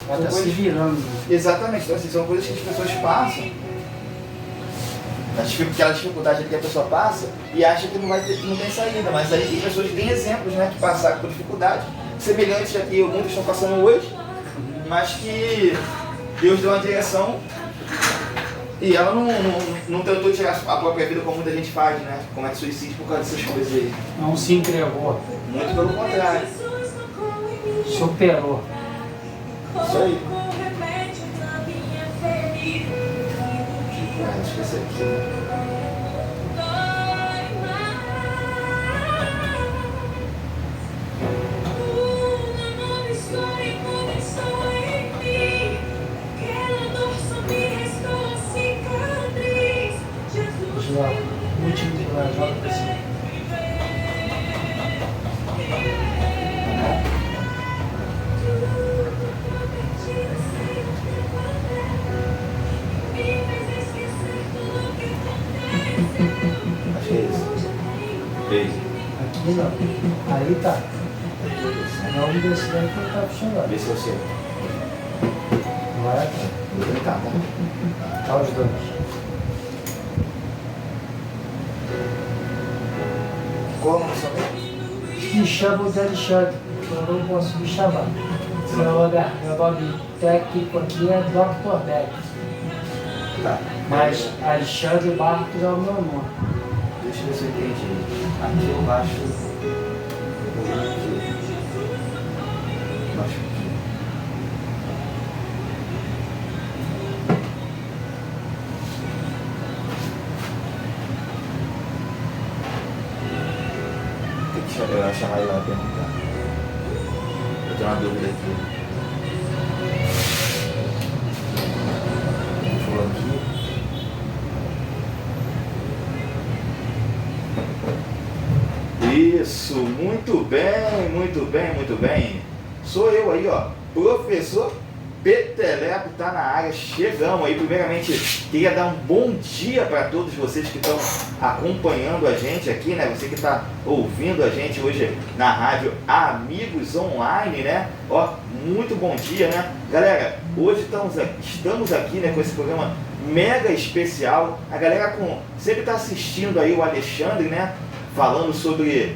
Ela está se virando. Exatamente, então assim, são coisas que as pessoas passam, aquela dificuldade que a pessoa passa e acha que não tem saída, mas aí tem pessoas que têm exemplos, né, que passaram por dificuldade, semelhantes a que muitos estão passando hoje, mas que Deus deu uma direção e ela não tentou tirar a própria vida como muita gente faz, né, comete suicídio por causa dessas coisas aí. Não se entregou. Muito pelo contrário. Superou. Isso aí. Acho que esse aqui. O último de lá, joga pra cima. Acho que é isso. Beijo. Aqui não. Aí tá. Não desse daí que ele tá puxando. Vê se eu sei. Agora tá. Tá os dois. Como saber? Me chamo de Alexandre. Eu não posso me chamar. Meu nome técnico aqui é Dr. Beck. Tá. Mas Alexandre Marcos é o meu nome. Deixa eu ver se eu entendi. Aqui eu baixo. Baixo aqui. Tem que chamar ele lá e perguntar. Eu tenho uma dúvida aqui. Ele falou aqui. Isso, muito bem, muito bem, muito bem. Sou eu aí, ó, professor Peteleco, tá na área, chegamos aí. Primeiramente, queria dar um bom dia para todos vocês que estão acompanhando a gente aqui, né? Você que está ouvindo a gente hoje na rádio Amigos Online, né? Ó, muito bom dia, né? Galera, hoje estamos aqui, né, com esse programa mega especial. A galera sempre está assistindo aí o Alexandre, né? Falando sobre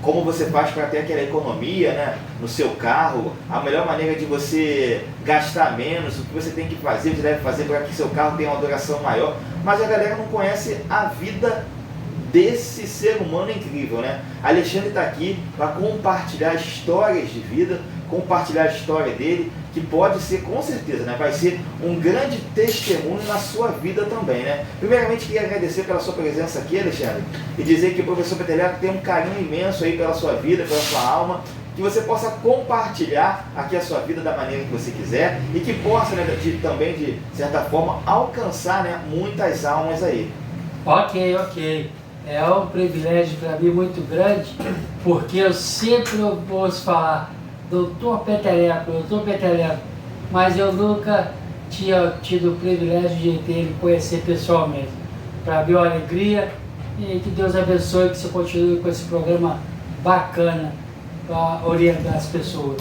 como você faz para ter aquela economia, né, no seu carro, a melhor maneira de você gastar menos, o que você tem que fazer, você deve fazer para que seu carro tenha uma duração maior. Mas a galera não conhece a vida desse ser humano incrível, né? Alexandre está aqui para compartilhar histórias de vida, compartilhar a história dele, que pode ser, com certeza, né, vai ser um grande testemunho na sua vida também, né? Primeiramente, queria agradecer pela sua presença aqui, Alexandre, e dizer que o professor Peteleco tem um carinho imenso aí pela sua vida, pela sua alma, que você possa compartilhar aqui a sua vida da maneira que você quiser e que possa, né, também, de certa forma, alcançar, né, muitas almas aí. Ok. É um privilégio para mim muito grande, porque eu sempre posso falar Doutor Peteleco, mas eu nunca tinha tido o privilégio de ter ele conhecer pessoalmente. Para mim é uma alegria e que Deus abençoe, que você continue com esse programa bacana para orientar as pessoas.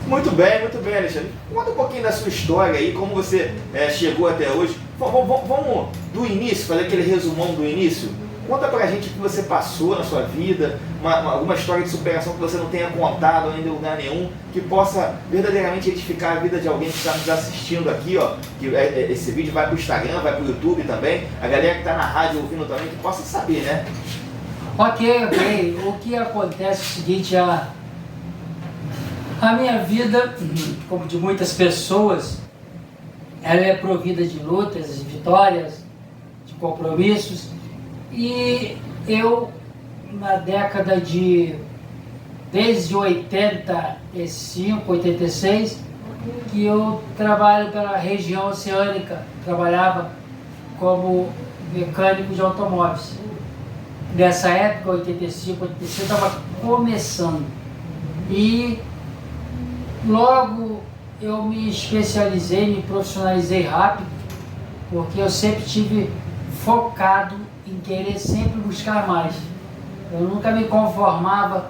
Muito bem, Alexandre. Conta um pouquinho da sua história aí, como você chegou até hoje. Vamos do início, fazer aquele resumão do início. Conta pra gente o que você passou na sua vida, alguma história de superação que você não tenha contado ainda em lugar nenhum, que possa verdadeiramente edificar a vida de alguém que está nos assistindo aqui, ó. Que esse vídeo vai pro Instagram, vai pro YouTube também, a galera que está na rádio ouvindo também, que possa saber, né? Ok. O que acontece é o seguinte, a minha vida, como de muitas pessoas, ela é provida de lutas, de vitórias, de compromissos. E eu, na década desde 85, 86, que eu trabalho pela região oceânica, trabalhava como mecânico de automóveis. Nessa época, 85, 86, estava começando. E logo eu me especializei, me profissionalizei rápido, porque eu sempre tive focado em querer sempre buscar mais. Eu nunca me conformava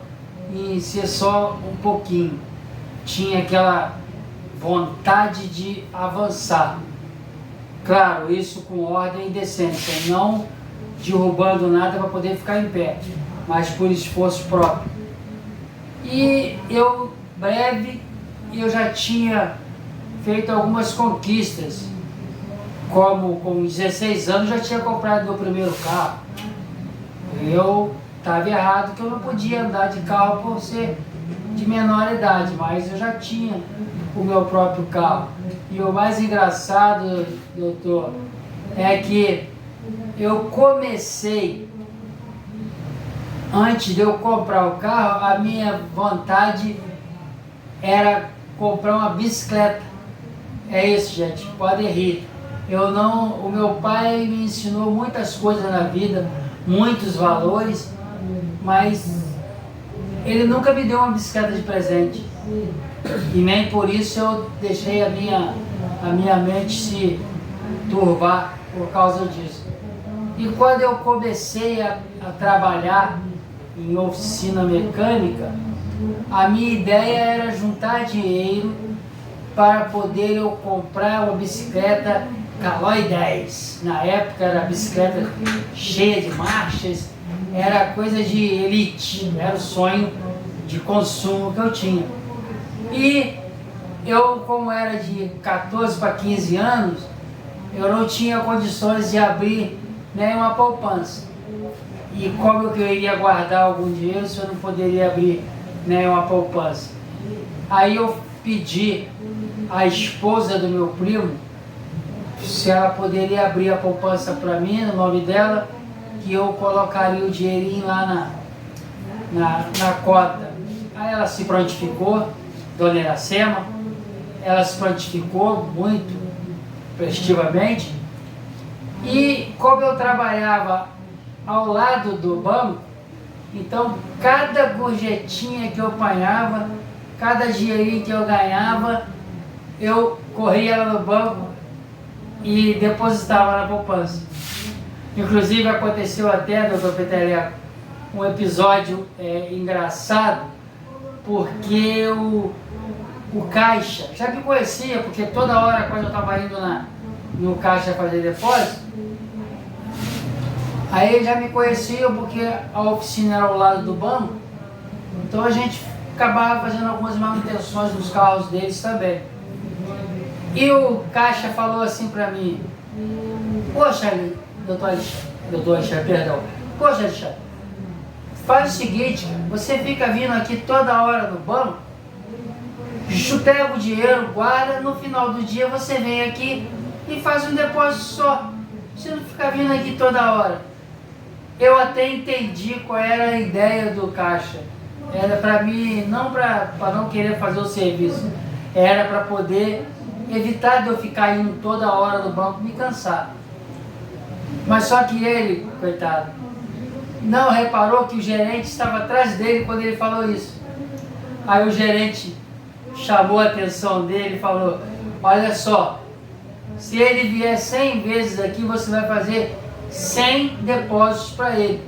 em ser só um pouquinho. Tinha aquela vontade de avançar. Claro, isso com ordem e decência, não derrubando nada para poder ficar em pé, mas por esforço próprio. E eu, breve, eu já tinha feito algumas conquistas, como com 16 anos já tinha comprado meu primeiro carro. Eu estava errado que eu não podia andar de carro por ser de menor idade, mas eu já tinha o meu próprio carro. E o mais engraçado, doutor, é que eu comecei, antes de eu comprar o carro, a minha vontade era comprar uma bicicleta. É isso, gente, podem rir. O meu pai me ensinou muitas coisas na vida, muitos valores, mas ele nunca me deu uma bicicleta de presente. E nem por isso eu deixei a minha mente se turvar por causa disso. E quando eu comecei a trabalhar em oficina mecânica, a minha ideia era juntar dinheiro para poder eu comprar uma bicicleta Caloi 10. Na época era bicicleta cheia de marchas, era coisa de elite, era o sonho de consumo que eu tinha. E eu, como era de 14 para 15 anos, eu não tinha condições de abrir nenhuma poupança. E como que eu iria guardar algum dinheiro se eu não poderia abrir nenhuma poupança? Aí eu pedi à esposa do meu primo se ela poderia abrir a poupança para mim, no nome dela, que eu colocaria o dinheirinho lá na cota. Aí ela se prontificou, Dona Iracema, ela se prontificou muito prestivamente, e como eu trabalhava ao lado do banco, então cada gorjetinha que eu apanhava, cada dinheirinho que eu ganhava, eu corria lá no banco e depositava na poupança. Inclusive aconteceu até, doutor Peteleco, um episódio engraçado, porque o caixa já me conhecia, porque toda hora quando eu estava indo no caixa fazer depósito, aí ele já me conhecia porque a oficina era ao lado do banco, então a gente acabava fazendo algumas manutenções nos carros deles também. E o caixa falou assim para mim: poxa, doutor Alexandre, perdão, poxa, Alexandre, faz o seguinte, você fica vindo aqui toda hora no banco, pega o dinheiro, guarda, no final do dia você vem aqui e faz um depósito só, você não fica vindo aqui toda hora. Eu até entendi qual era a ideia do caixa, era para mim, não para não querer fazer o serviço, era para poder evitar de eu ficar indo toda hora no banco me cansar. Mas só que ele, coitado, não reparou que o gerente estava atrás dele quando ele falou isso. Aí o gerente chamou a atenção dele e falou: olha só, se ele vier 100 vezes aqui, você vai fazer 100 depósitos para ele,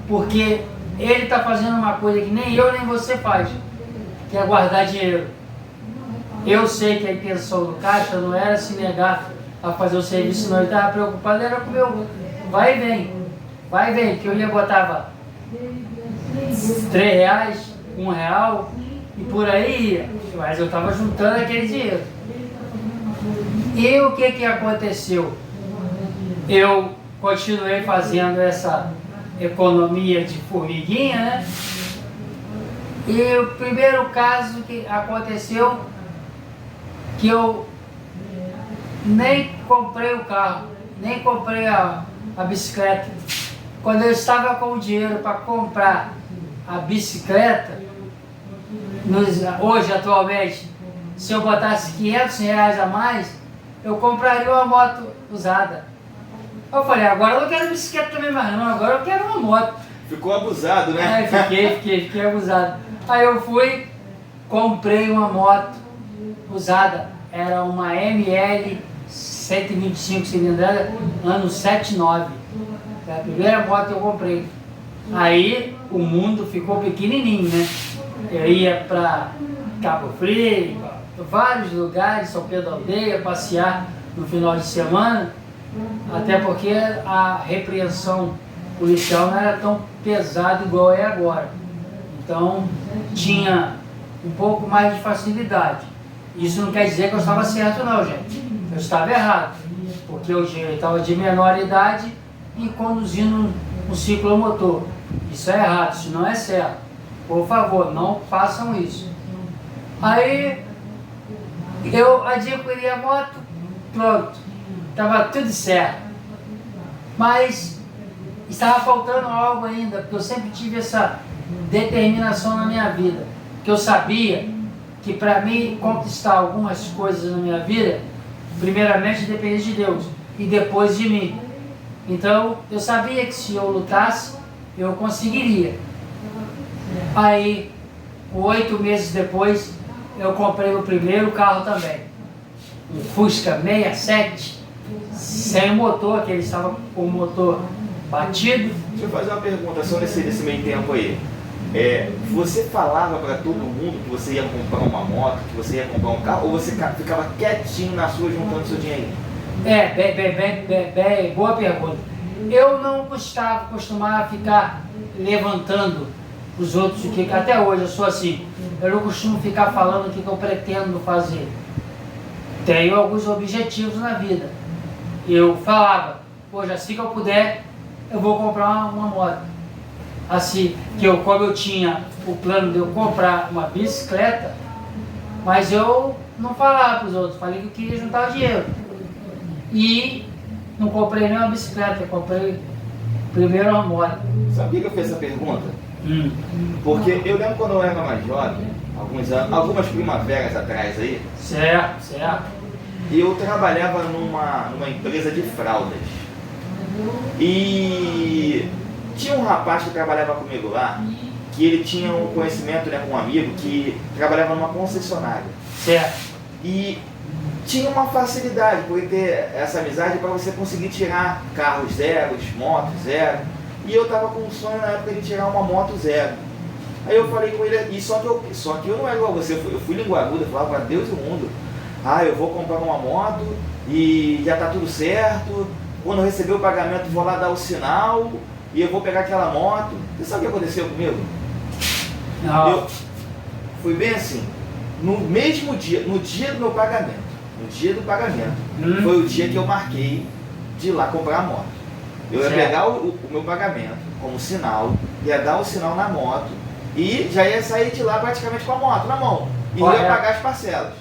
porque ele está fazendo uma coisa que nem eu nem você faz, que é guardar dinheiro. Eu sei que a intenção do caixa não era se negar a fazer o serviço, não, ele estava preocupado, era com o meu vai e vem, que eu ia botava R$3, R$1 e por aí ia, mas eu estava juntando aquele dinheiro. E o que aconteceu? Eu continuei fazendo essa economia de formiguinha, né? E o primeiro caso que aconteceu, que eu nem comprei o carro, nem comprei a bicicleta. Quando eu estava com o dinheiro para comprar a bicicleta, hoje atualmente, se eu botasse R$500 a mais, eu compraria uma moto usada. Eu falei, agora eu não quero bicicleta também mais não, agora eu quero uma moto. Ficou abusado, né? Fiquei abusado. Aí eu fui, comprei uma moto usada, era uma ML 125 cilindrada, ano 79. Foi a primeira moto que eu comprei. Aí o mundo ficou pequenininho, né? Eu ia para Cabo Frio, vários lugares, São Pedro da Aldeia, passear no final de semana, até porque a repreensão policial não era tão pesada igual é agora. Então tinha um pouco mais de facilidade. Isso não quer dizer que eu estava certo não, gente. Eu estava errado, porque eu estava de menor idade e conduzindo um ciclomotor. Isso é errado, isso não é certo. Por favor, não façam isso. Aí eu adquiri a moto, pronto, estava tudo certo. Mas estava faltando algo ainda, porque eu sempre tive essa determinação na minha vida, que eu sabia que para mim conquistar algumas coisas na minha vida, primeiramente dependia de Deus e depois de mim. Então eu sabia que se eu lutasse, eu conseguiria. Aí, 8 meses depois, eu comprei o primeiro carro também, um Fusca 67, sem motor, que ele estava com o motor batido. Deixa eu fazer uma pergunta só nesse meio tempo aí. Você falava para todo mundo que você ia comprar uma moto, que você ia comprar um carro, ou você ficava quietinho na sua juntando seu dinheiro? Bem, boa pergunta. Eu não costumava ficar levantando os outros, que até hoje eu sou assim. Eu não costumo ficar falando o que eu pretendo fazer. Tenho alguns objetivos na vida. Eu falava, poxa, assim que eu puder, eu vou comprar uma moto. Assim, como eu tinha o plano de eu comprar uma bicicleta, mas eu não falava para os outros, falei que eu queria juntar o dinheiro. E não comprei nem uma bicicleta, eu comprei primeiro uma moto. Sabia que eu fiz essa pergunta? Porque eu lembro quando eu era mais jovem, algumas primaveras atrás aí. Certo. E eu trabalhava numa empresa de fraldas. E tinha um rapaz que trabalhava comigo lá, que ele tinha um conhecimento, né, com um amigo que trabalhava numa concessionária. Certo. E tinha uma facilidade por ter essa amizade para você conseguir tirar carros zeros, motos zero. E eu estava com um sonho na época de tirar uma moto zero. Aí eu falei com ele, só que eu não era igual você, eu fui linguarudo, eu falava para Deus e o mundo. Eu vou comprar uma moto e já está tudo certo. Quando eu receber o pagamento, vou lá dar o sinal e eu vou pegar aquela moto. Você sabe o que aconteceu comigo? Não. Eu fui bem assim, no mesmo dia, no dia do meu pagamento, foi o dia que eu marquei de ir lá comprar a moto. Eu ia pegar o meu pagamento como sinal, ia dar o sinal na moto e já ia sair de lá praticamente com a moto na mão. E ia pagar as parcelas.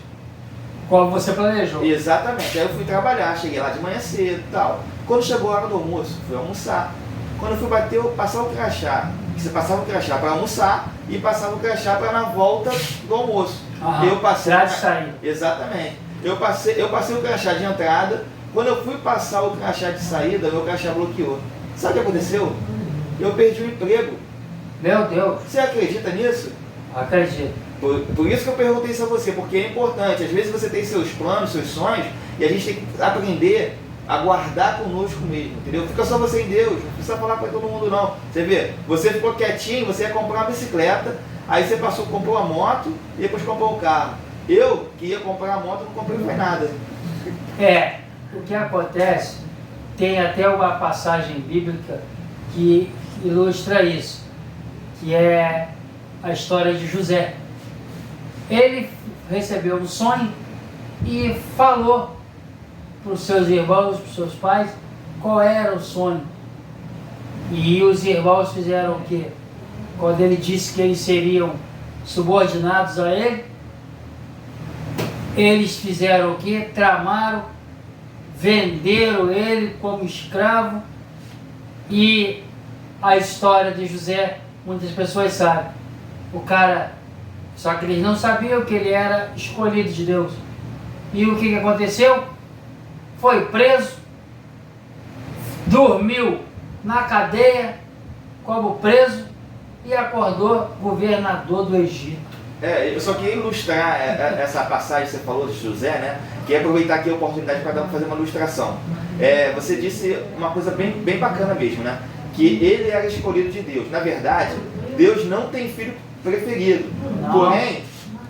Como você planejou. Exatamente. Aí eu fui trabalhar, cheguei lá de manhã cedo e tal. Quando chegou a hora do almoço, fui almoçar. Quando eu fui passar o crachá, você passava o crachá para almoçar e passava o crachá para na volta do almoço. Eu passei. Exatamente. Eu passei o crachá de entrada. Quando eu fui passar o crachá de saída, meu crachá bloqueou. Sabe o que aconteceu? Eu perdi o emprego. Meu Deus. Você acredita nisso? Acredito. Por isso que eu perguntei isso a você, porque é importante. Às vezes você tem seus planos, seus sonhos, e a gente tem que aprender a guardar conosco mesmo, entendeu? Fica só você em Deus, não precisa falar para todo mundo não. Você vê, você ficou quietinho, você ia comprar uma bicicleta, aí você comprou a moto e depois comprou o carro. Eu, que ia comprar a moto, não comprei mais nada. O que acontece, tem até uma passagem bíblica que ilustra isso, que é a história de José. Ele recebeu um sonho e falou para os seus irmãos, para os seus pais, qual era o sonho. E os irmãos fizeram o quê? Quando ele disse que eles seriam subordinados a ele, eles fizeram o quê? Tramaram, venderam ele como escravo. E a história de José, muitas pessoas sabem. O cara, só que eles não sabiam que ele era escolhido de Deus. E o que aconteceu? Foi preso, dormiu na cadeia como preso e acordou governador do Egito. Eu só queria ilustrar essa passagem que você falou de José, né? Queria aproveitar aqui a oportunidade para fazer uma ilustração. Você disse uma coisa bem bacana mesmo, né? Que ele era escolhido de Deus. Na verdade, Deus não tem filho preferido. Não. Porém,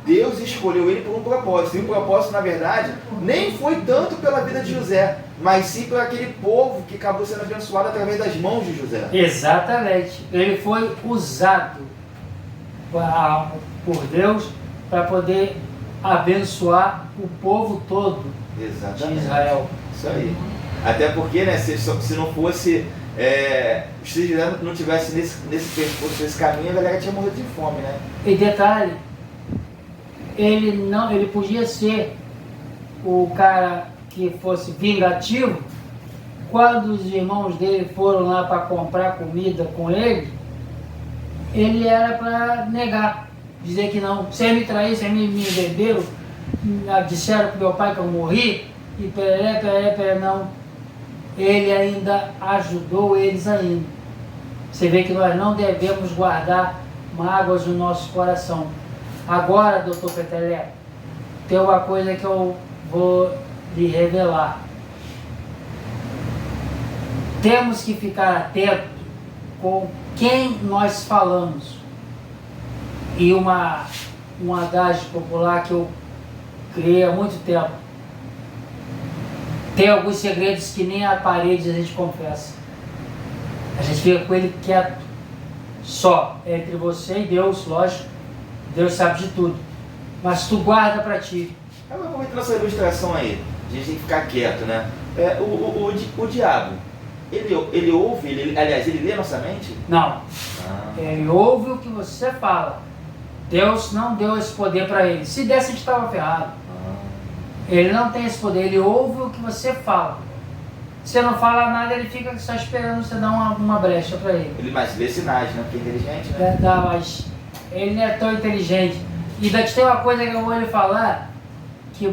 Deus escolheu ele por um propósito. E o propósito, na verdade, nem foi tanto pela vida de José, mas sim por aquele povo que acabou sendo abençoado através das mãos de José. Exatamente. Ele foi usado por Deus para poder abençoar o povo todo. Exatamente. De Israel. Isso aí. Até porque, né, se não fosse, se José não tivesse nesse percurso, nesse caminho, a galera tinha morrido de fome, né? E detalhe, ele podia ser o cara que fosse vingativo. Quando os irmãos dele foram lá para comprar comida com ele era para negar, dizer que não. Vocês me traíram, vocês me venderam, disseram para meu pai que eu morri, e peré, não. Ele ainda ajudou eles ainda. Você vê que nós não devemos guardar mágoas no nosso coração. Agora, doutor Petelé, tem uma coisa que eu vou lhe revelar. Temos que ficar atento com quem nós falamos. E um adágio popular que eu criei há muito tempo. Tem alguns segredos que nem a parede a gente confessa. A gente fica com ele quieto. Só entre você e Deus, lógico. Deus sabe de tudo. Mas tu guarda para ti. Vamos entrar nessa ilustração aí. A gente tem que ficar quieto, né? O diabo, ele ouve, aliás, ele lê a nossa mente? Não. Ele ouve o que você fala. Deus não deu esse poder para ele. Se desse, a gente estava ferrado. Ele não tem esse poder. Ele ouve o que você fala. Se você não fala nada, ele fica só esperando você dar uma brecha para ele. Mas vê sinais, né? Porque é inteligente, né? Mas ele não é tão inteligente. E daqui tem uma coisa que eu vou lhe falar, que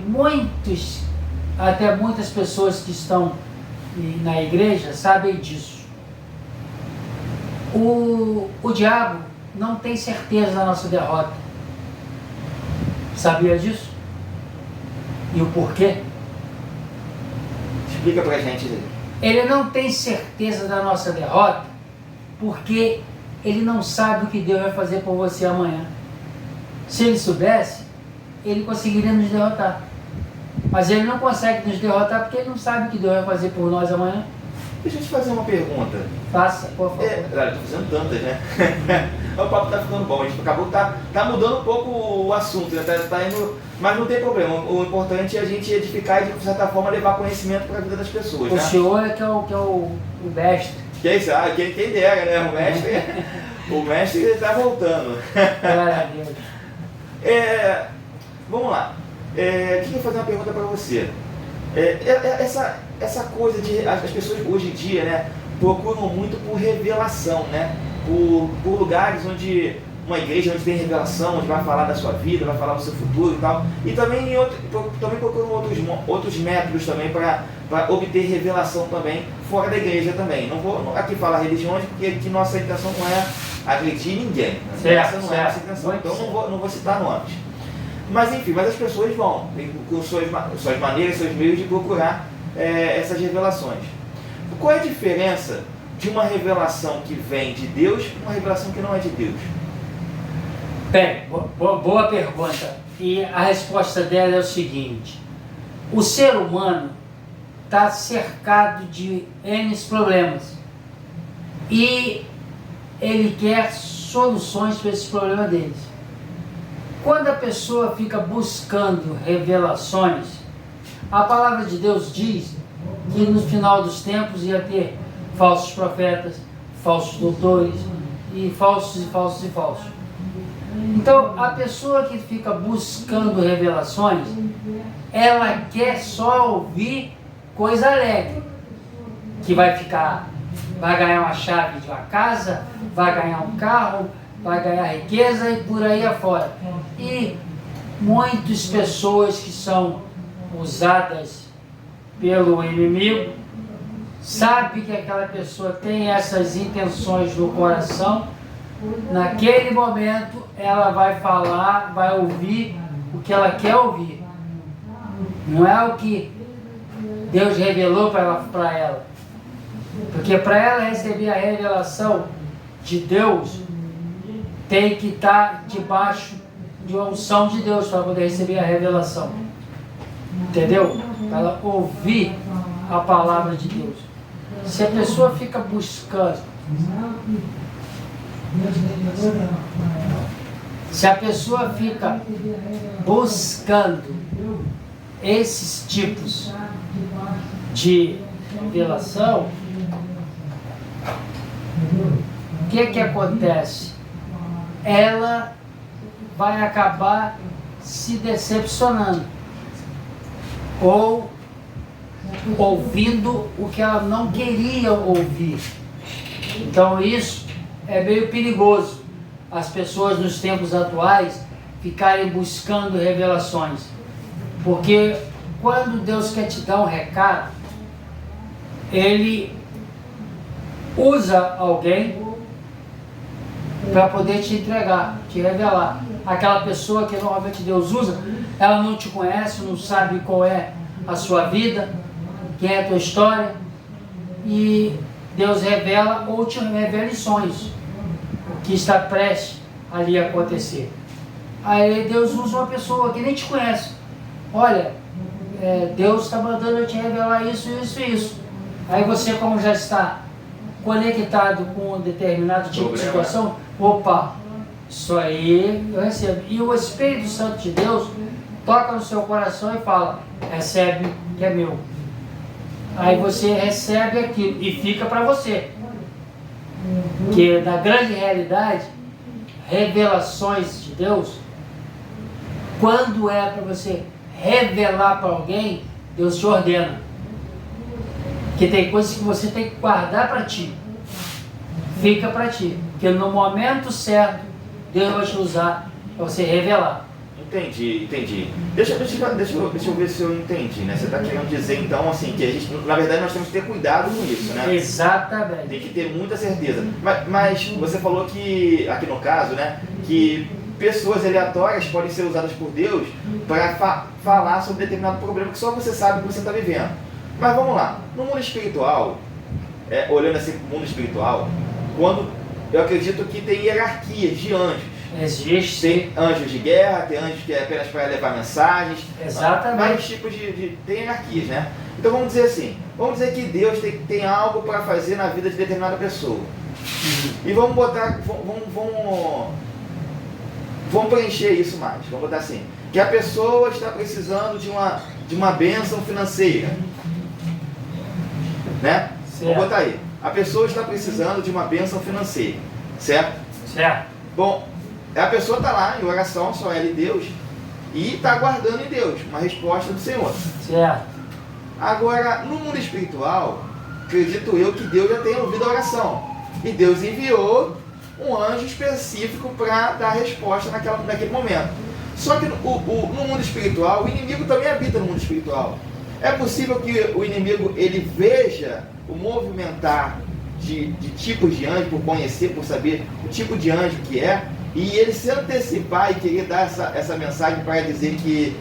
até muitas pessoas que estão na igreja sabem disso. O diabo não tem certeza da nossa derrota. Sabia disso? E o porquê? Explica pra gente. Ele não tem certeza da nossa derrota porque ele não sabe o que Deus vai fazer por você amanhã. Se ele soubesse, ele conseguiria nos derrotar. Mas ele não consegue nos derrotar porque ele não sabe o que Deus vai fazer por nós amanhã. Deixa eu te fazer uma pergunta. Faça, por favor. Claro, estou fazendo tantas, né? O papo está ficando bom. A gente acabou, tá mudando um pouco o assunto, né? Tá indo, mas não tem problema. O importante é a gente edificar e, de certa forma, levar conhecimento para a vida das pessoas. O né? senhor é que é o mestre. Que é isso? Quem dera, né? O mestre está voltando. Glória a Deus. Vamos lá. Queria fazer uma pergunta para você. Essa coisa de as pessoas hoje em dia, né, procuram muito por revelação, né? Por lugares onde uma igreja onde tem revelação, onde vai falar da sua vida, vai falar do seu futuro e tal. E também procuram outros métodos também para obter revelação também fora da igreja também. Não vou aqui falar religiões porque aqui nossa intenção não é agredir ninguém. Né? Essa não é a nossa intenção. Então não vou citar nomes. Mas enfim, as pessoas vão com suas maneiras, seus meios de procurar essas revelações. Qual é a diferença de uma revelação que vem de Deus e uma revelação que não é de Deus? Bem, boa pergunta. E a resposta dela é o seguinte: o ser humano está cercado de N problemas e ele quer soluções para esses problemas deles. Quando a pessoa fica buscando revelações, a palavra de Deus diz que no final dos tempos ia ter falsos profetas, falsos doutores, e falsos. Então, a pessoa que fica buscando revelações, ela quer só ouvir coisa alegre, que vai ganhar uma chave de uma casa, vai ganhar um carro, vai ganhar riqueza e por aí afora. E muitas pessoas que são usadas pelo inimigo sabem que aquela pessoa tem essas intenções no coração. Naquele momento ela vai falar, vai ouvir o que ela quer ouvir. Não é o que Deus revelou para ela. Porque para ela receber a revelação de Deus, tem que estar debaixo de uma unção de Deus para poder receber a revelação. Entendeu? Para ouvir a palavra de Deus. Se a pessoa fica buscando, esses tipos de revelação, o que acontece? Ela vai acabar se decepcionando ou ouvindo o que ela não queria ouvir. Então isso é meio perigoso, as pessoas nos tempos atuais ficarem buscando revelações, porque quando Deus quer te dar um recado, Ele usa alguém para poder te entregar, te revelar. Aquela pessoa que normalmente Deus usa, ela não te conhece, não sabe qual é a sua vida, quem é a tua história, e Deus revela ou te revela em sonhos o que está prestes ali a acontecer. Aí Deus usa uma pessoa que nem te conhece. Olha, Deus está mandando eu te revelar isso, isso e isso. Aí você, como já está conectado com um determinado tipo de situação, opa, isso aí eu recebo. E o Espírito Santo de Deus toca no seu coração e fala, recebe, que é meu. Aí você recebe aquilo e fica para você. Porque na grande realidade, revelações de Deus, quando é para você revelar para alguém, Deus te ordena. Porque tem coisas que você tem que guardar para ti. Fica para ti. Porque no momento certo, Deus vai te usar para você revelar. Entendi. Deixa eu ver se eu entendi, né? Você está querendo dizer então assim, que a gente, na verdade nós temos que ter cuidado com isso, né? Exatamente. Tem que ter muita certeza. Mas você falou que, aqui no caso, né, que pessoas aleatórias podem ser usadas por Deus para falar sobre determinado problema que só você sabe que você está vivendo. Mas vamos lá, no mundo espiritual, olhando assim para o mundo espiritual, quando eu acredito que tem hierarquias de anjos. Existe. Tem anjos de guerra, tem anjos que é apenas para levar mensagens. Exatamente. Vários tipos tem hierarquias, né? Então vamos dizer assim, vamos dizer que Deus tem algo para fazer na vida de determinada pessoa. E vamos botar, vamos preencher isso mais, vamos botar assim, que a pessoa está precisando de uma bênção financeira, né? Certo. Vamos botar aí, a pessoa está precisando de uma bênção financeira, certo? Certo. Bom, a pessoa está lá em oração, só ela e Deus, e está aguardando em Deus uma resposta do Senhor. Certo. Agora, no mundo espiritual, acredito eu que Deus já tenha ouvido a oração. E Deus enviou um anjo específico para dar a resposta naquele momento. Só que no mundo espiritual, o inimigo também habita no mundo espiritual. É possível que o inimigo ele veja o movimentar de tipos de anjo, por conhecer, por saber o tipo de anjo que é, e ele se antecipar e querer dar essa mensagem para dizer que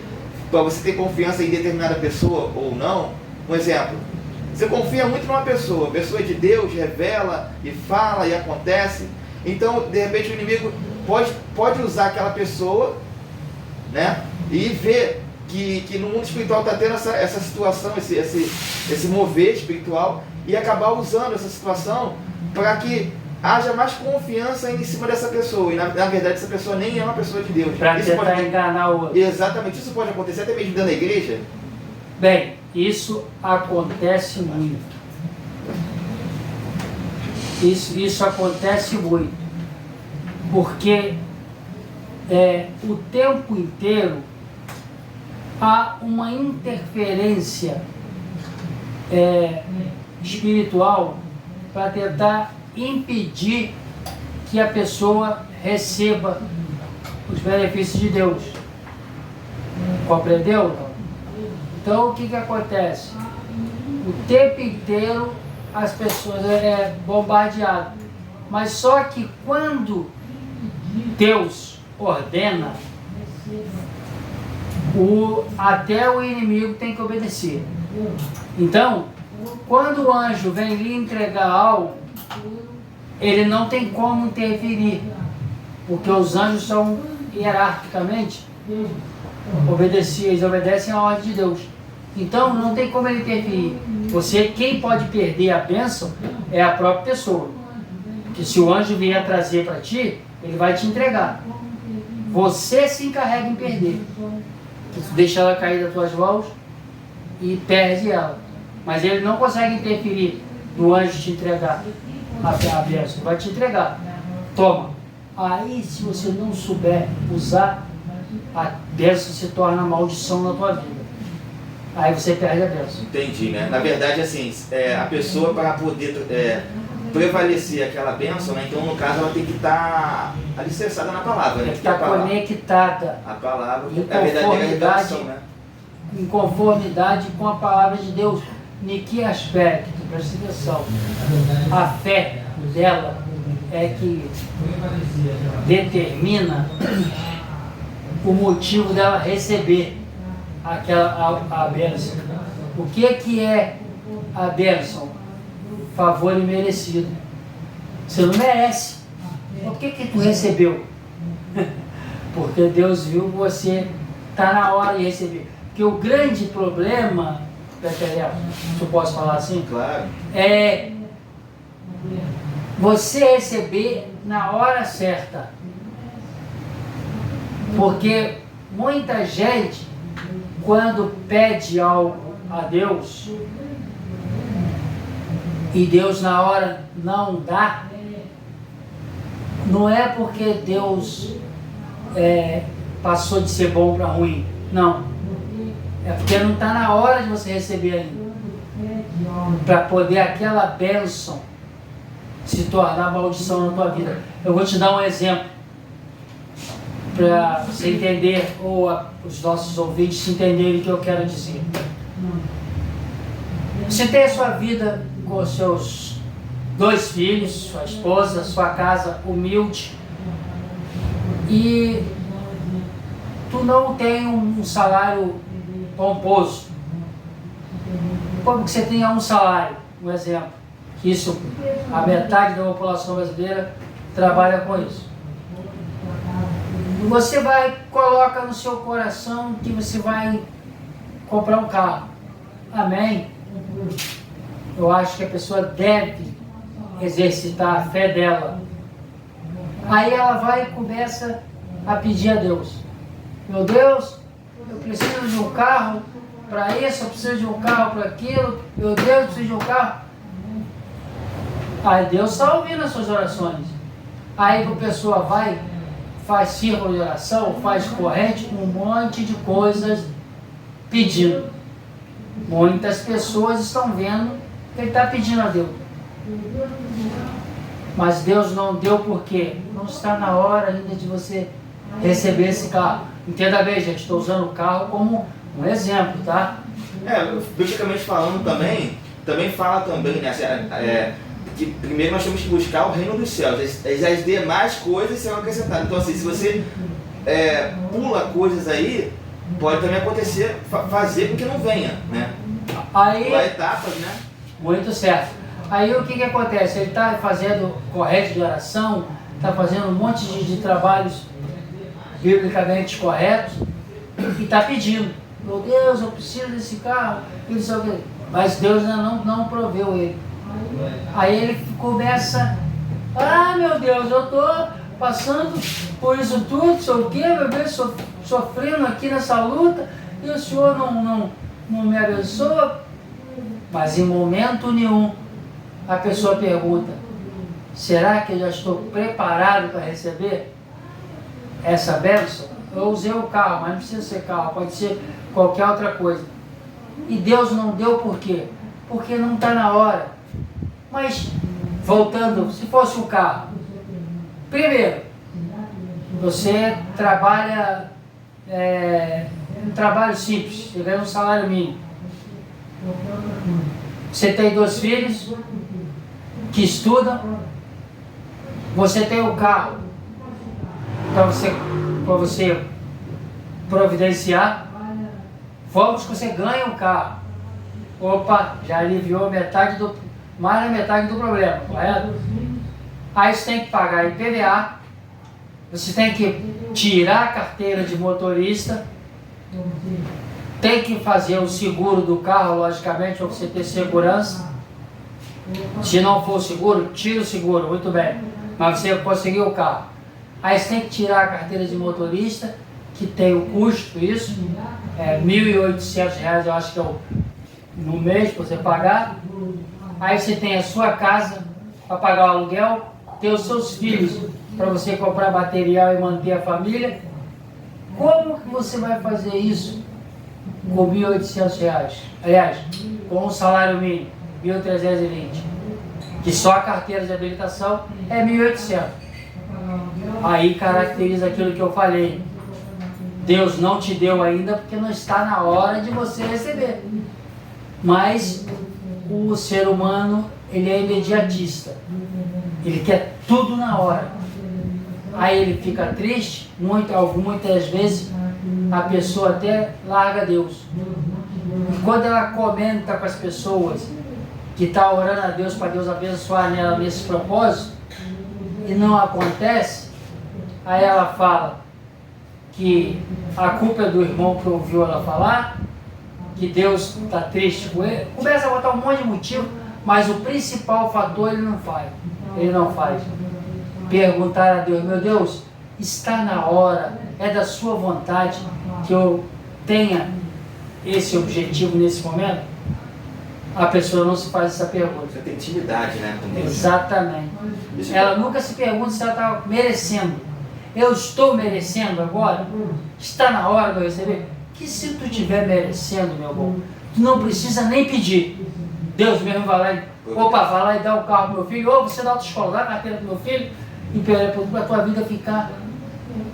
para você ter confiança em determinada pessoa ou não. Um exemplo, você confia muito numa pessoa, a pessoa de Deus revela e fala e acontece, então de repente o inimigo pode usar aquela pessoa, né, e ver que no mundo espiritual está tendo essa situação, esse mover espiritual, e acabar usando essa situação para que haja mais confiança em cima dessa pessoa, e na verdade essa pessoa nem é uma pessoa de Deus. Para tentar enganar o outro. Exatamente, isso pode acontecer até mesmo dentro da igreja? Bem, isso acontece muito. Isso acontece muito. Porque o tempo inteiro há uma interferência espiritual para tentar impedir que a pessoa receba os benefícios de Deus. Compreendeu? Então o que acontece? O tempo inteiro as pessoas bombardeadas. Mas só que quando Deus ordena, até o inimigo tem que obedecer. Então, quando o anjo vem lhe entregar algo, ele não tem como interferir, porque os anjos são hierarquicamente, eles obedecem à ordem de Deus. Então não tem como ele interferir. Quem pode perder a bênção é a própria pessoa. Porque se o anjo vier trazer para ti, ele vai te entregar. Você se encarrega em perder. Tu deixa ela cair das tuas mãos e perde ela. Mas ele não consegue interferir no anjo te entregar a bênção. Ele vai te entregar. Toma. Aí, se você não souber usar, a bênção se torna maldição na tua vida. Aí você perde a bênção. Entendi, né? Na verdade, assim, a pessoa, para poder prevalecer aquela bênção, né? Então, no caso, ela tem que estar alicerçada na palavra, né? Tem que estar conectada. A palavra em é a verdadeira revelação, né? Em conformidade com a palavra de Deus. Em que aspecto? Presta atenção. A fé dela é que determina o motivo dela receber a bênção. O que é a bênção? Favor imerecido. Você não merece. Por que tu recebeu? Porque Deus viu que você está na hora de receber. Porque o grande problema, se eu posso falar assim, claro, é você receber na hora certa. Porque muita gente, quando pede algo a Deus e Deus na hora não dá, não é porque Deus passou de ser bom para ruim, não. É porque não está na hora de você receber ainda, para poder aquela bênção se tornar maldição na tua vida. Eu vou te dar um exemplo para você entender, ou os nossos ouvintes se entenderem o que eu quero dizer. Você tem a sua vida com os seus 2 filhos, sua esposa, sua casa humilde, e tu não tem um salário pomposo. Como que você tenha um salário, um exemplo, que isso, a metade da população brasileira trabalha com isso. Você coloca no seu coração que você vai comprar um carro. Amém? Eu acho que a pessoa deve exercitar a fé dela. Aí ela vai e começa a pedir a Deus. Meu Deus, eu preciso de um carro para isso, eu preciso de um carro para aquilo. Meu Deus, eu preciso de um carro. Aí Deus está ouvindo as suas orações. Aí a pessoa vai, faz círculo de oração, faz corrente com um monte de coisas pedindo. Muitas pessoas estão vendo que ele está pedindo a Deus. Mas Deus não deu por quê? Não está na hora ainda de você receber esse carro. Entenda bem, gente, estou usando o carro como um exemplo, tá? Biblicamente falando também fala também, né? Que primeiro nós temos que buscar o reino dos céus. As demais coisas serão acrescentadas. Então, assim, se você pula coisas aí, pode também acontecer, fazer com que não venha, né? Aí, pular etapas, né? Muito certo. Aí o que acontece? Ele está fazendo corrente de oração, está fazendo um monte de trabalhos biblicamente corretos e está pedindo. Meu Deus, eu preciso desse carro. Mas Deus ainda não proveu ele. Aí ele começa, meu Deus, eu estou passando por isso tudo, sei o quê, meu Deus, sofrendo aqui nessa luta, e o Senhor não me abençoa. Mas em momento nenhum a pessoa pergunta, será que eu já estou preparado para receber essa bênção? Eu usei o carro, mas não precisa ser carro, pode ser qualquer outra coisa. E Deus não deu por quê? Porque não está na hora. Mas, voltando, se fosse um carro, primeiro, você trabalha um trabalho simples, você ganha um salário mínimo. Você tem 2 filhos que estudam, você tem um carro para você providenciar. Vamos que você ganha um carro. Opa, já aliviou mais da metade do problema, correto? Aí você tem que pagar IPVA, Você tem que tirar a carteira de motorista, tem que fazer o seguro do carro, logicamente, para você ter segurança. Se não for seguro, tira o seguro, muito bem. Mas você conseguiu o carro. Aí você tem que tirar a carteira de motorista, que tem o custo, isso, é R$ 1.800, eu acho que é no mês para você pagar. Aí você tem a sua casa para pagar o aluguel, tem os seus filhos para você comprar material e manter a família. Como que você vai fazer isso com R$ 1.800? Aliás, com um salário mínimo, R$ 1.320, que só a carteira de habilitação é R$ 1.800. Aí caracteriza aquilo que eu falei. Deus não te deu ainda porque não está na hora de você receber. Mas o ser humano, ele é imediatista. Ele quer tudo na hora. Aí ele fica triste, muitas vezes a pessoa até larga Deus. E quando ela comenta com as pessoas que está orando a Deus para Deus abençoar nela nesses propósitos, e não acontece, aí ela fala que a culpa é do irmão que ouviu ela falar, que Deus está triste com ele, começa a botar um monte de motivo, mas o principal fator ele não faz. Ele não faz. Perguntar a Deus, meu Deus, está na hora, é da sua vontade que eu tenha esse objetivo nesse momento? A pessoa não se faz essa pergunta. Você tem intimidade, né? Com Deus. Exatamente. Ela nunca se pergunta se ela está merecendo. Eu estou merecendo agora? Está na hora de eu receber? Que se tu estiver merecendo, meu bom, tu não precisa nem pedir. Deus mesmo vai lá e dá o carro pro meu filho, ou você dá autoescola, dá a carteira pro meu filho, e para a tua vida ficar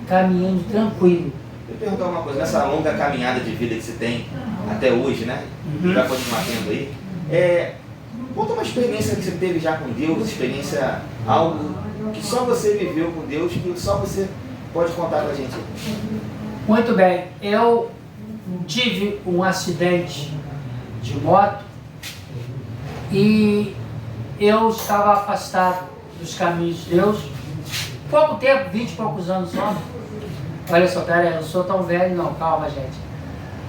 caminhando tranquilo. Eu perguntar uma coisa, nessa longa caminhada de vida que você tem até hoje, né? E vai continuar tendo aí, conta uma experiência que você teve já com Deus, experiência, algo que só você viveu com Deus, que só você pode contar pra gente. Muito bem, eu tive um acidente de moto e eu estava afastado dos caminhos de Deus, pouco tempo, 20 e poucos anos só. Olha só, pera aí, eu não sou tão velho não, calma gente.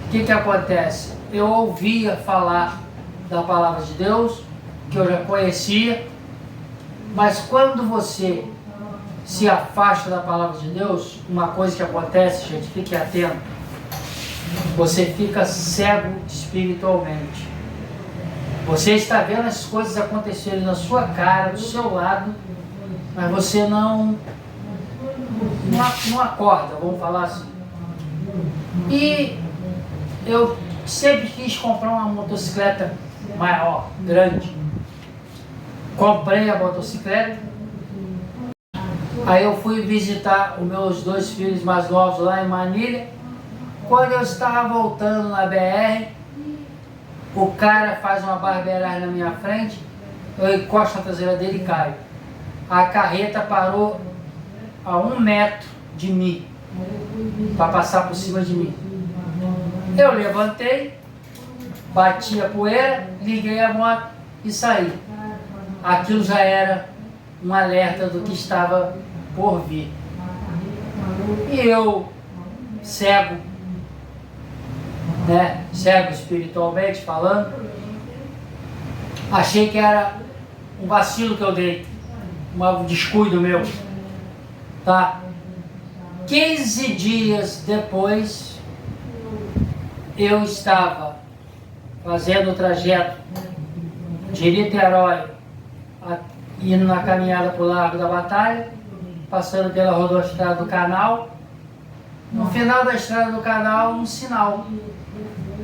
O que acontece? Eu ouvia falar da palavra de Deus, que eu já conhecia, mas quando você se afasta da palavra de Deus, uma coisa que acontece, gente, fique atento, você fica cego espiritualmente. Você está vendo as coisas acontecerem na sua cara, do seu lado, mas você não acorda, vamos falar assim. E eu sempre quis comprar uma motocicleta maior, grande. Comprei a motocicleta. Aí eu fui visitar os meus 2 filhos mais novos lá em Manilha. Quando eu estava voltando na BR, o cara faz uma barbeiragem na minha frente, eu encosto a traseira dele e caio. A carreta parou a 1 metro de mim, para passar por cima de mim. Eu levantei, bati a poeira, liguei a moto e saí. Aquilo já era um alerta do que estava por vir. E eu, cego, né, cego espiritualmente falando, achei que era um vacilo que eu dei, um descuido meu, tá? 15 dias depois, eu estava fazendo o trajeto de Niterói, indo na caminhada para o Largo da Batalha, passando pela rodoestrada do Canal. No final da estrada do Canal, um sinal.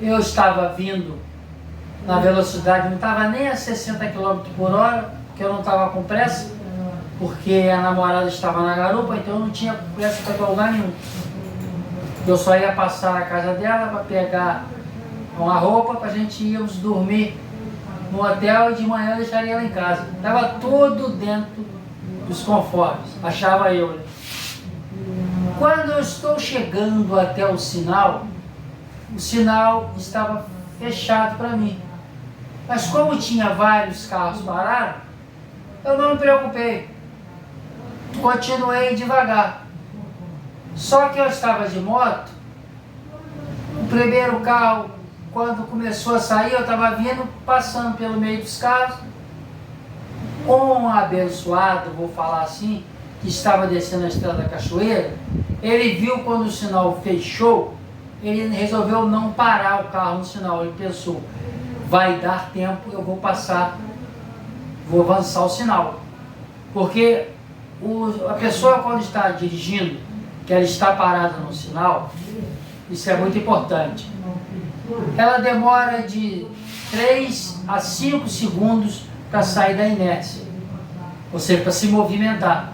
Eu estava vindo na velocidade, não estava nem a 60 km por hora, porque eu não estava com pressa, porque a namorada estava na garupa, então eu não tinha pressa para lugar nenhum. Eu só ia passar na casa dela para pegar uma roupa para a gente irmos dormir no hotel e de manhã eu deixaria ela em casa. Estava tudo dentro dos conformes, achava eu, né? Quando eu estou chegando até o sinal estava fechado para mim. Mas como tinha vários carros parados, eu não me preocupei. Continuei devagar. Só que eu estava de moto, o primeiro carro, quando começou a sair, eu estava vindo, passando pelo meio dos carros, um abençoado, vou falar assim, que estava descendo a estrada da Cachoeira, ele viu quando o sinal fechou, ele resolveu não parar o carro no sinal, ele pensou, vai dar tempo, eu vou passar, vou avançar o sinal. Porque a pessoa quando está dirigindo, que ela está parada no sinal, isso é muito importante, ela demora de 3 a 5 segundos para sair da inércia, ou seja, para se movimentar.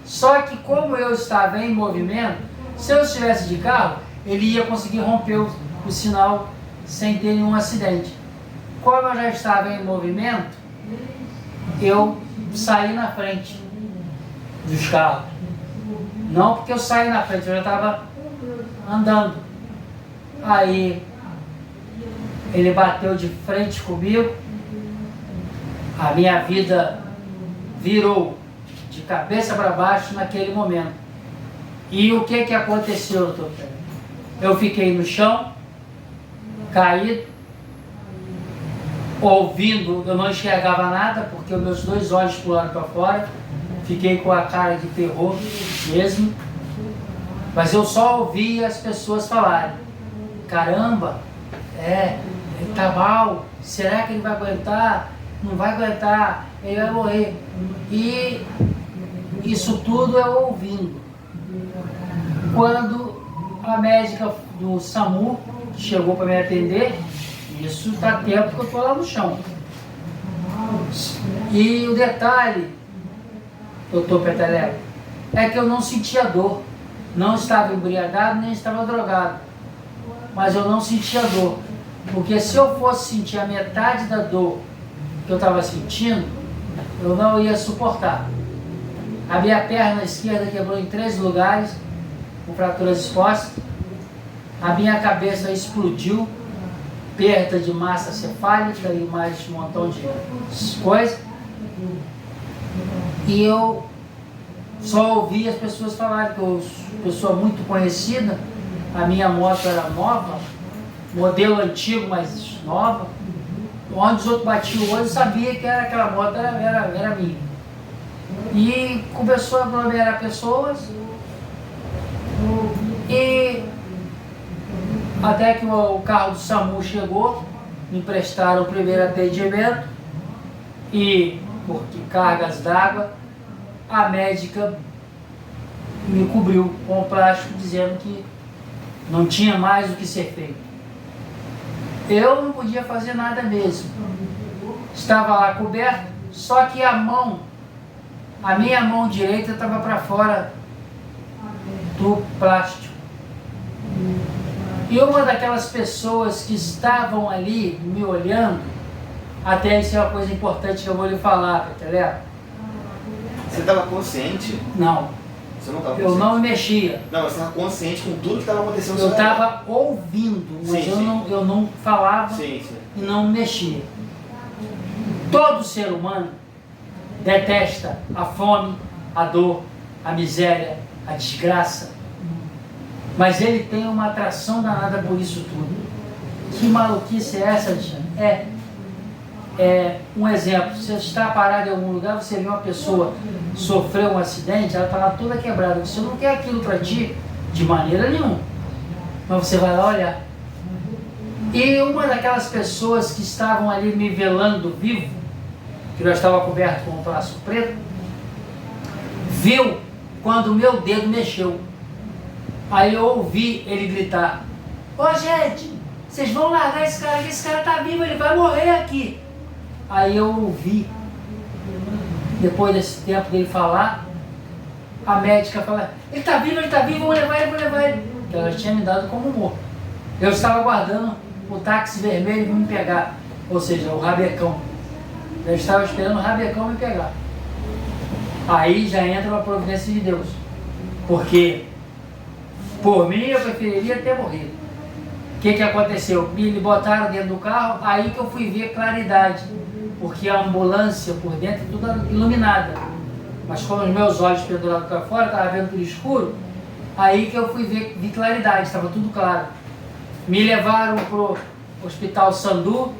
Só que como eu estava em movimento, se eu estivesse de carro, ele ia conseguir romper o sinal sem ter nenhum acidente. Como eu já estava em movimento, eu saí na frente dos carros. Não porque eu saí na frente, eu já estava andando. Aí ele bateu de frente comigo, a minha vida virou de cabeça para baixo naquele momento. E o que aconteceu, doutor? Eu fiquei no chão, caído, ouvindo, eu não enxergava nada, porque os meus 2 olhos pularam para fora, fiquei com a cara de terror mesmo, mas eu só ouvia as pessoas falarem, caramba, ele tá mal, será que ele vai aguentar? Não vai aguentar, ele vai morrer. E isso tudo eu ouvindo. Quando a médica do SAMU chegou para me atender, isso está tempo que eu estou lá no chão. E o detalhe, doutor Peteleco, é que eu não sentia dor. Não estava embriagado, nem estava drogado. Mas eu não sentia dor. Porque se eu fosse sentir a metade da dor que eu estava sentindo, eu não ia suportar. A minha perna esquerda quebrou em 3 lugares, com fraturas expostas. A minha cabeça explodiu, perda de massa cefálica e mais um montão de coisas. E eu só ouvi as pessoas falarem que eu sou pessoa muito conhecida, a minha moto era nova, modelo antigo, mas nova. Onde os outros batiam o olho, sabia que aquela moto era minha. E começou a aglomerar pessoas, e até que o carro do SAMU chegou, me prestaram o primeiro atendimento, e por cargas d'água, a médica me cobriu com plástico, dizendo que não tinha mais o que ser feito. Eu não podia fazer nada mesmo. Estava lá coberto, só que a minha mão direita estava para fora do plástico. E uma daquelas pessoas que estavam ali me olhando, até isso é uma coisa importante que eu vou lhe falar, Peteleco. Você estava consciente? Não. Você não estava consciente? Eu não me mexia. Não, você estava consciente com tudo que estava acontecendo. Eu estava ouvindo, mas sim, eu não falava, sim. E não me mexia. Todo ser humano detesta a fome, a dor, a miséria, a desgraça. Mas ele tem uma atração danada por isso tudo. Que maluquice é essa, Alexandre? Um exemplo, você está parado em algum lugar, você vê uma pessoa sofrer um acidente, ela está lá toda quebrada, você não quer aquilo para ti de maneira nenhuma, mas você vai lá olhar. E uma daquelas pessoas que estavam ali me velando vivo, que já estava coberto com um plástico preto, viu quando o meu dedo mexeu. Aí eu ouvi ele gritar, ô gente, vocês vão largar esse cara aqui, esse cara tá vivo, ele vai morrer aqui. Aí eu ouvi, depois desse tempo dele falar, a médica falar, ele tá vivo, vou levar ele. Porque ela tinha me dado como morto. Eu estava aguardando o táxi vermelho me pegar, ou seja, o rabecão. Eu estava esperando o rabecão me pegar. Aí já entra uma providência de Deus. Porque, por mim, eu preferiria ter morrido. O que aconteceu? Me botaram dentro do carro, aí que eu fui ver claridade. Porque a ambulância por dentro tudo iluminada. Mas como os meus olhos pendurados para fora, estava vendo tudo escuro, Aí que eu fui ver, vi claridade, estava tudo claro. Me levaram pro Hospital Sandu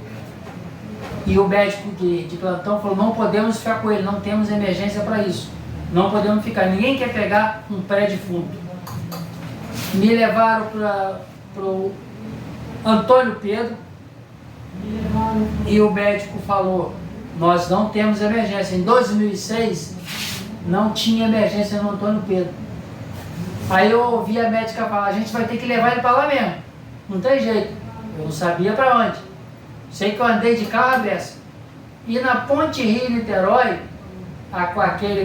e o médico de plantão falou, não podemos ficar com ele, não temos emergência para isso. Não podemos ficar, ninguém quer pegar um pré-defunto. Me levaram para o Antônio Pedro e o médico falou, nós não temos emergência. Em 2006 não tinha emergência no Antônio Pedro. Aí eu ouvi a médica falar, a gente vai ter que levar ele para lá mesmo, não tem jeito. Eu não sabia para onde. Sei que eu andei de carro à beça. E na Ponte Rio-Niterói,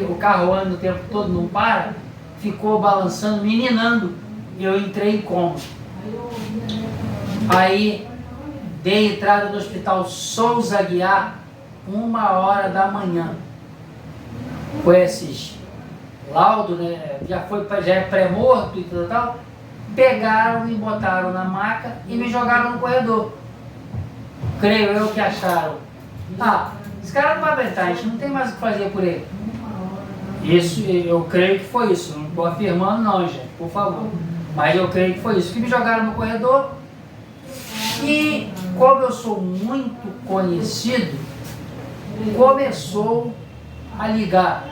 o carro anda o tempo todo, não para, ficou balançando, meninando. Eu entrei em coma. Aí dei entrada no Hospital Souza Aguiar, 1h da manhã. Com esses laudo, né? Já é pré-morto e tal. Pegaram e botaram na maca e me jogaram no corredor. Creio eu que acharam, esse cara não vai aguentar, a gente não tem mais o que fazer por ele. Isso, eu creio que foi isso, não estou afirmando não, gente, por favor. Mas eu creio que foi isso, que me jogaram no corredor. E como eu sou muito conhecido, começou a ligar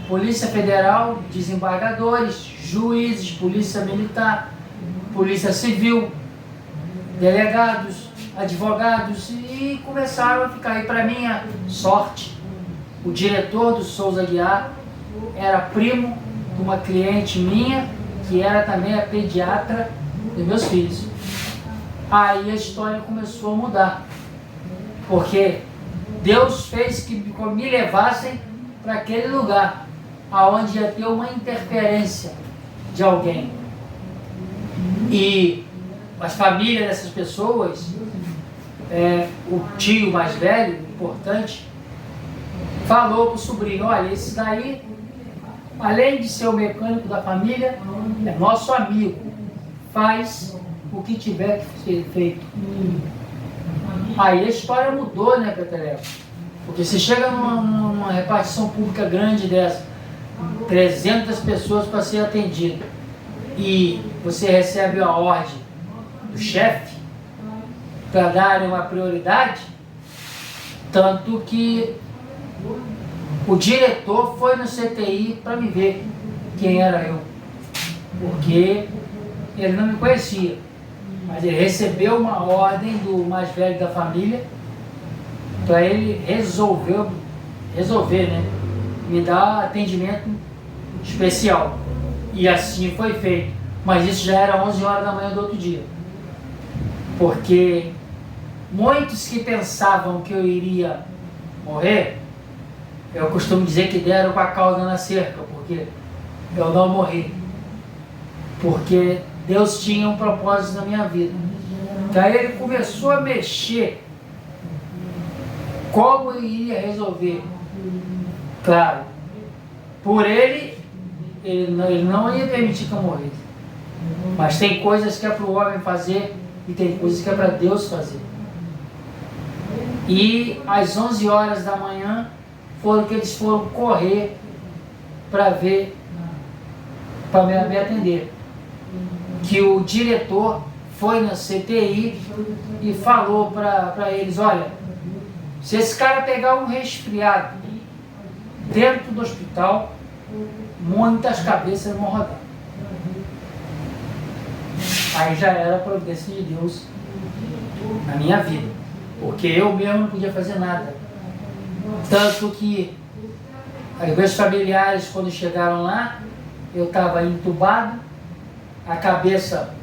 Polícia Federal, desembargadores, juízes, Polícia Militar, Polícia Civil, delegados, advogados, e começaram a ficar. E para minha sorte, o diretor do Souza Aguiar era primo de uma cliente minha, que era também a pediatra dos meus filhos. Aí a história começou a mudar, porque Deus fez que me levassem para aquele lugar, aonde ia ter uma interferência de alguém. E as famílias dessas pessoas, o tio mais velho, importante, falou para o sobrinho, olha, esse daí, além de ser o mecânico da família, é nosso amigo, faz o que tiver que ser feito. Aí a história mudou, né, Peteleco? Porque você chega numa repartição pública grande dessa, 300 pessoas para ser atendido, e você recebe a ordem do chefe para darem uma prioridade, tanto que o diretor foi no CTI para me ver quem era eu, porque ele não me conhecia, mas ele recebeu uma ordem do mais velho da família para ele resolver, né, me dar atendimento especial, e assim foi feito. Mas isso já era 11 horas da manhã do outro dia, porque muitos que pensavam que eu iria morrer, eu costumo dizer que deram com a cauda na cerca, porque eu não morri, porque Deus tinha um propósito na minha vida. Daí ele começou a mexer como eu iria resolver. Claro, por ele não ia permitir que eu morresse, mas tem coisas que é para o homem fazer e tem coisas que é para Deus fazer. E às 11 horas da manhã foram que eles foram correr para ver, para me atender. Que o diretor foi na CTI e falou para eles, olha, se esse cara pegar um resfriado dentro do hospital, muitas cabeças vão rodar. Aí já era a providência de Deus na minha vida, porque eu mesmo não podia fazer nada. Tanto que os meus familiares, quando chegaram lá, eu estava entubado, a cabeça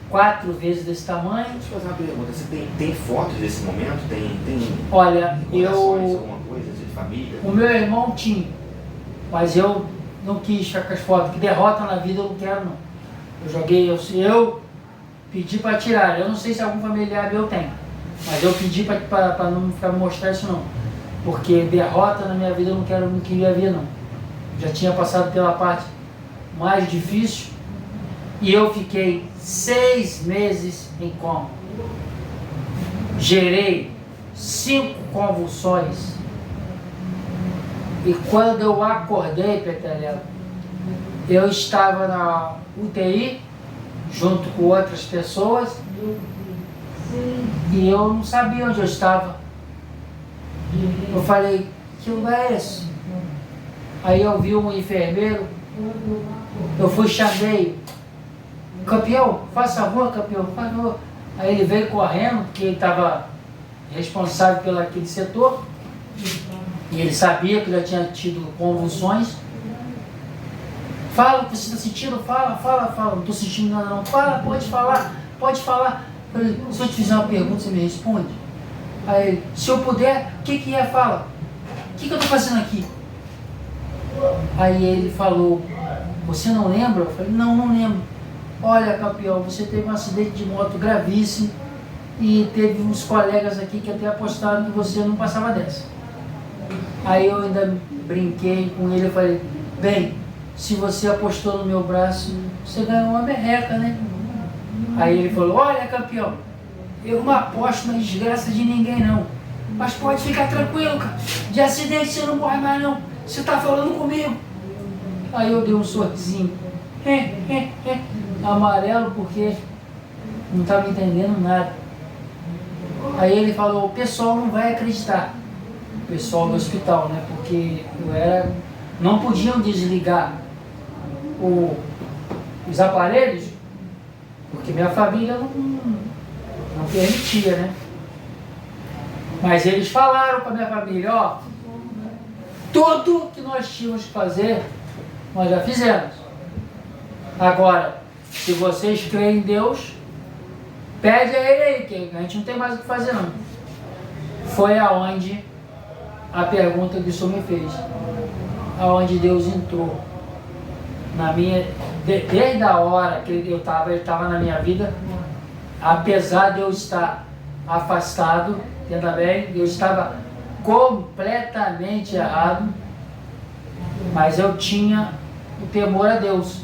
4 vezes desse tamanho. Deixa eu fazer uma pergunta, você tem fotos desse momento? Tem olha, alguma coisa de família? O meu irmão tinha, mas eu não quis ficar com as fotos, que derrota na vida eu não quero não. Eu pedi para tirar, eu não sei se algum familiar meu tem, mas eu pedi para não ficar mostrar isso não, porque derrota na minha vida eu não queria ver não. Já tinha passado pela parte mais difícil e eu fiquei 6 meses em coma. Gerei 5 convulsões. E quando eu acordei, Peteleco, eu estava na UTI, junto com outras pessoas, e eu não sabia onde eu estava. Eu falei, que lugar é esse? Aí eu vi um enfermeiro, eu fui, chamei, campeão, faz favor, campeão, faz favor. Aí ele veio correndo, porque ele estava responsável pelo aquele setor, e ele sabia que eu já tinha tido convulsões. Fala o que você está sentindo, fala, não estou sentindo nada não, fala, pode falar. Eu falei, se eu te fizer uma pergunta, você me responde? Aí ele, se eu puder, o que é? Fala. O que eu estou fazendo aqui? Aí ele falou, você não lembra? Eu falei, não lembro. Olha, campeão, você teve um acidente de moto gravíssimo e teve uns colegas aqui que até apostaram que você não passava dessa. Aí eu ainda brinquei com ele, eu falei, bem, se você apostou no meu braço, você ganhou uma merreca, né? Aí ele falou, olha, campeão, eu não aposto na desgraça de ninguém não, mas pode ficar tranquilo, cara, de acidente você não morre mais não, você tá falando comigo. Aí eu dei um sorrisinho, amarelo, porque não estava entendendo nada. Aí ele falou, o pessoal não vai acreditar, o pessoal do hospital, né, porque não podiam desligar os aparelhos, porque minha família não permitia, né? Mas eles falaram para minha família, ó, tudo que nós tínhamos que fazer, nós já fizemos. Agora, se vocês creem em Deus, pede a Ele aí, que a gente não tem mais o que fazer não. Foi aonde a pergunta que o senhor me fez, aonde Deus entrou na minha, desde a hora que ele estava na minha vida, apesar de eu estar afastado, entenda bem, eu estava completamente errado, mas eu tinha o temor a Deus.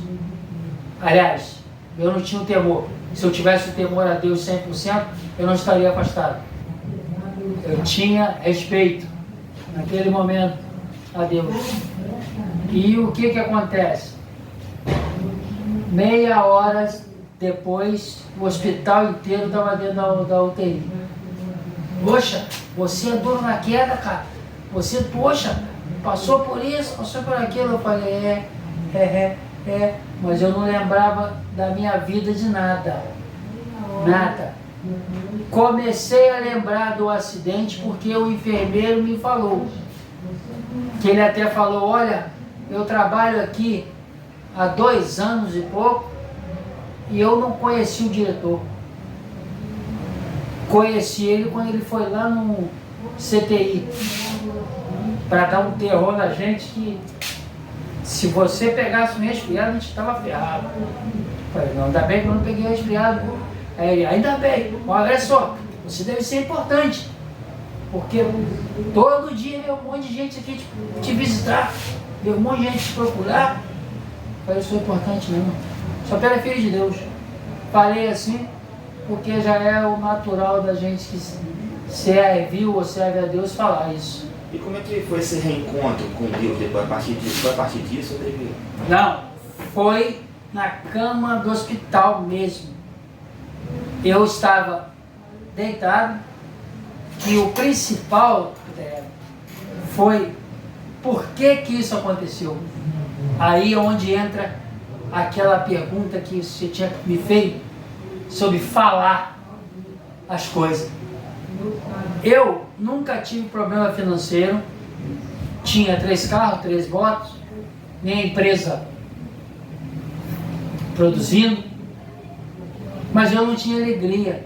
Aliás, eu não tinha o temor. Se eu tivesse o temor a Deus 100%, eu não estaria afastado. Eu tinha respeito naquele momento a Deus. E o que acontece? Meia hora depois, o hospital inteiro estava dentro da UTI. Poxa, você é duro na queda, cara. Você, poxa, passou por isso, passou por aquilo. Eu falei, mas eu não lembrava da minha vida de nada. Nada. Comecei a lembrar do acidente porque o enfermeiro me falou. Que ele até falou, olha, eu trabalho aqui há 2 anos e pouco e eu não conheci o diretor. Conheci ele quando ele foi lá no CTI para dar um terror na gente que se você pegasse um resfriado, a gente estava ferrado. Falei, não, ainda bem que eu não peguei resfriado. Aí ele, ainda bem, olha só, você deve ser importante, porque todo dia vem um monte de gente aqui te visitar, vem um monte de gente te procurar. Falei, eu sou importante não, só pela filha de Deus. Falei assim, porque já é o natural da gente que serviu ou serve a Deus falar isso. E como é que foi esse reencontro com Deus depois, a partir disso? Foi a partir disso ou teve... Não, foi na cama do hospital mesmo. Eu estava deitado e o principal foi por que isso aconteceu. Aí é onde entra aquela pergunta que você tinha me feito sobre falar as coisas. Eu nunca tive problema financeiro, tinha 3 carros, 3 motos, minha empresa produzindo, mas eu não tinha alegria,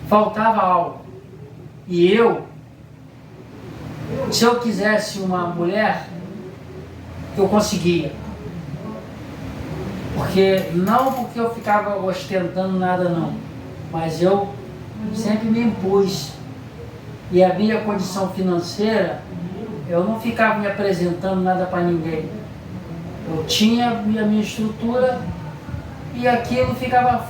faltava algo. E se eu quisesse uma mulher, eu conseguia. Não porque eu ficava ostentando nada não, mas eu sempre me impus. E a minha condição financeira, eu não ficava me apresentando nada para ninguém. Eu tinha a minha estrutura e aquilo ficava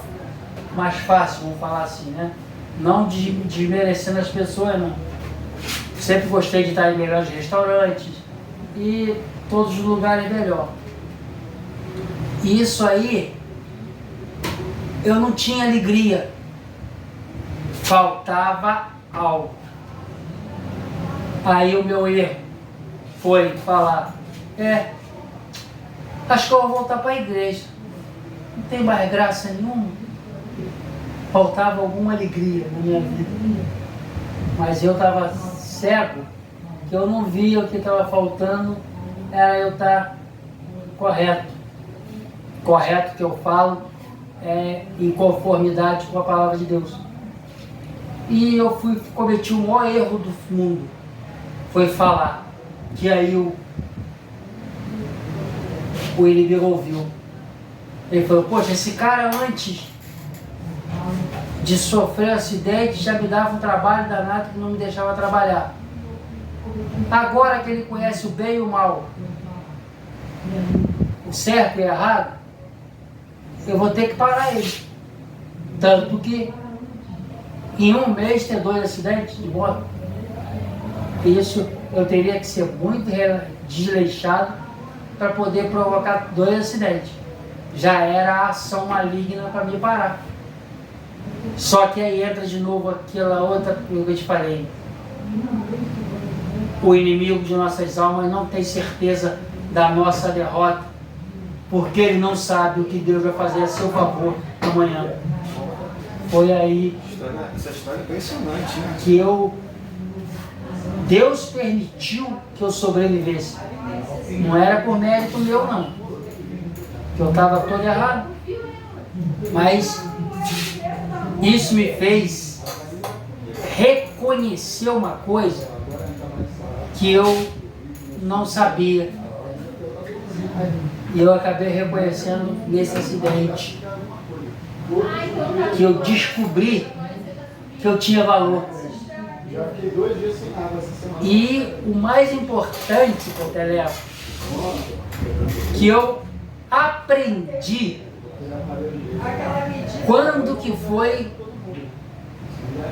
mais fácil, vamos falar assim, né? Não desmerecendo as pessoas, não. Sempre gostei de estar em melhores restaurantes e todos os lugares melhor. E isso aí, eu não tinha alegria. Faltava algo. Aí o meu erro foi falar, acho que eu vou voltar para a igreja. Não tem mais graça nenhuma. Faltava alguma alegria na minha vida. Mas eu estava cego, que eu não via o que estava faltando, era eu estar correto. Correto que eu falo, em conformidade com a palavra de Deus. E eu cometi o maior erro do mundo, foi falar, que aí o inimigo ouviu. Ele falou, poxa, esse cara antes de sofrer acidente já me dava um trabalho danado que não me deixava trabalhar. Agora que ele conhece o bem e o mal, o certo e o errado, eu vou ter que parar ele. Tanto que em um mês ter 2 acidentes de moto. Isso eu teria que ser muito desleixado para poder provocar 2 acidentes. Já era a ação maligna para me parar. Só que aí entra de novo aquela outra coisa que eu te falei. O inimigo de nossas almas não tem certeza da nossa derrota, porque ele não sabe o que Deus vai fazer a seu favor amanhã. Foi aí essa história é impressionante, né? que Deus permitiu que eu sobrevivesse. Não era por mérito meu, não. Que eu estava todo errado. Mas isso me fez reconhecer uma coisa que eu não sabia. E eu acabei reconhecendo nesse acidente. Que eu descobri que eu tinha valor. Já fiquei 2 dias sem água essa semana. E o mais importante, Peteleco, que eu aprendi quando que foi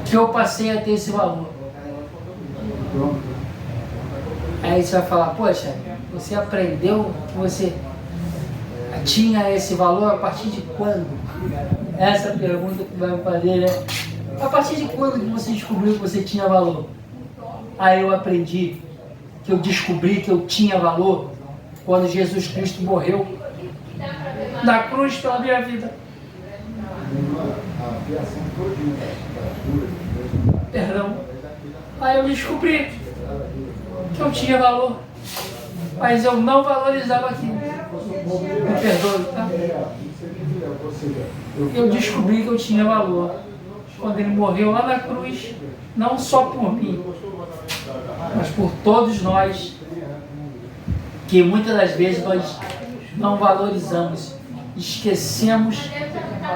que eu passei a ter esse valor. Aí você vai falar, poxa, você aprendeu que você tinha esse valor a partir de quando? Essa pergunta que vai me fazer, né? A partir de quando que você descobriu que você tinha valor? Aí eu aprendi que eu descobri que eu tinha valor quando Jesus Cristo morreu na cruz pela minha vida. Perdão. Aí eu descobri que eu tinha valor, mas eu não valorizava aquilo. Me perdoe, tá? Eu descobri que eu tinha valor quando ele morreu lá na cruz, não só por mim, mas por todos nós, que muitas das vezes nós não valorizamos, esquecemos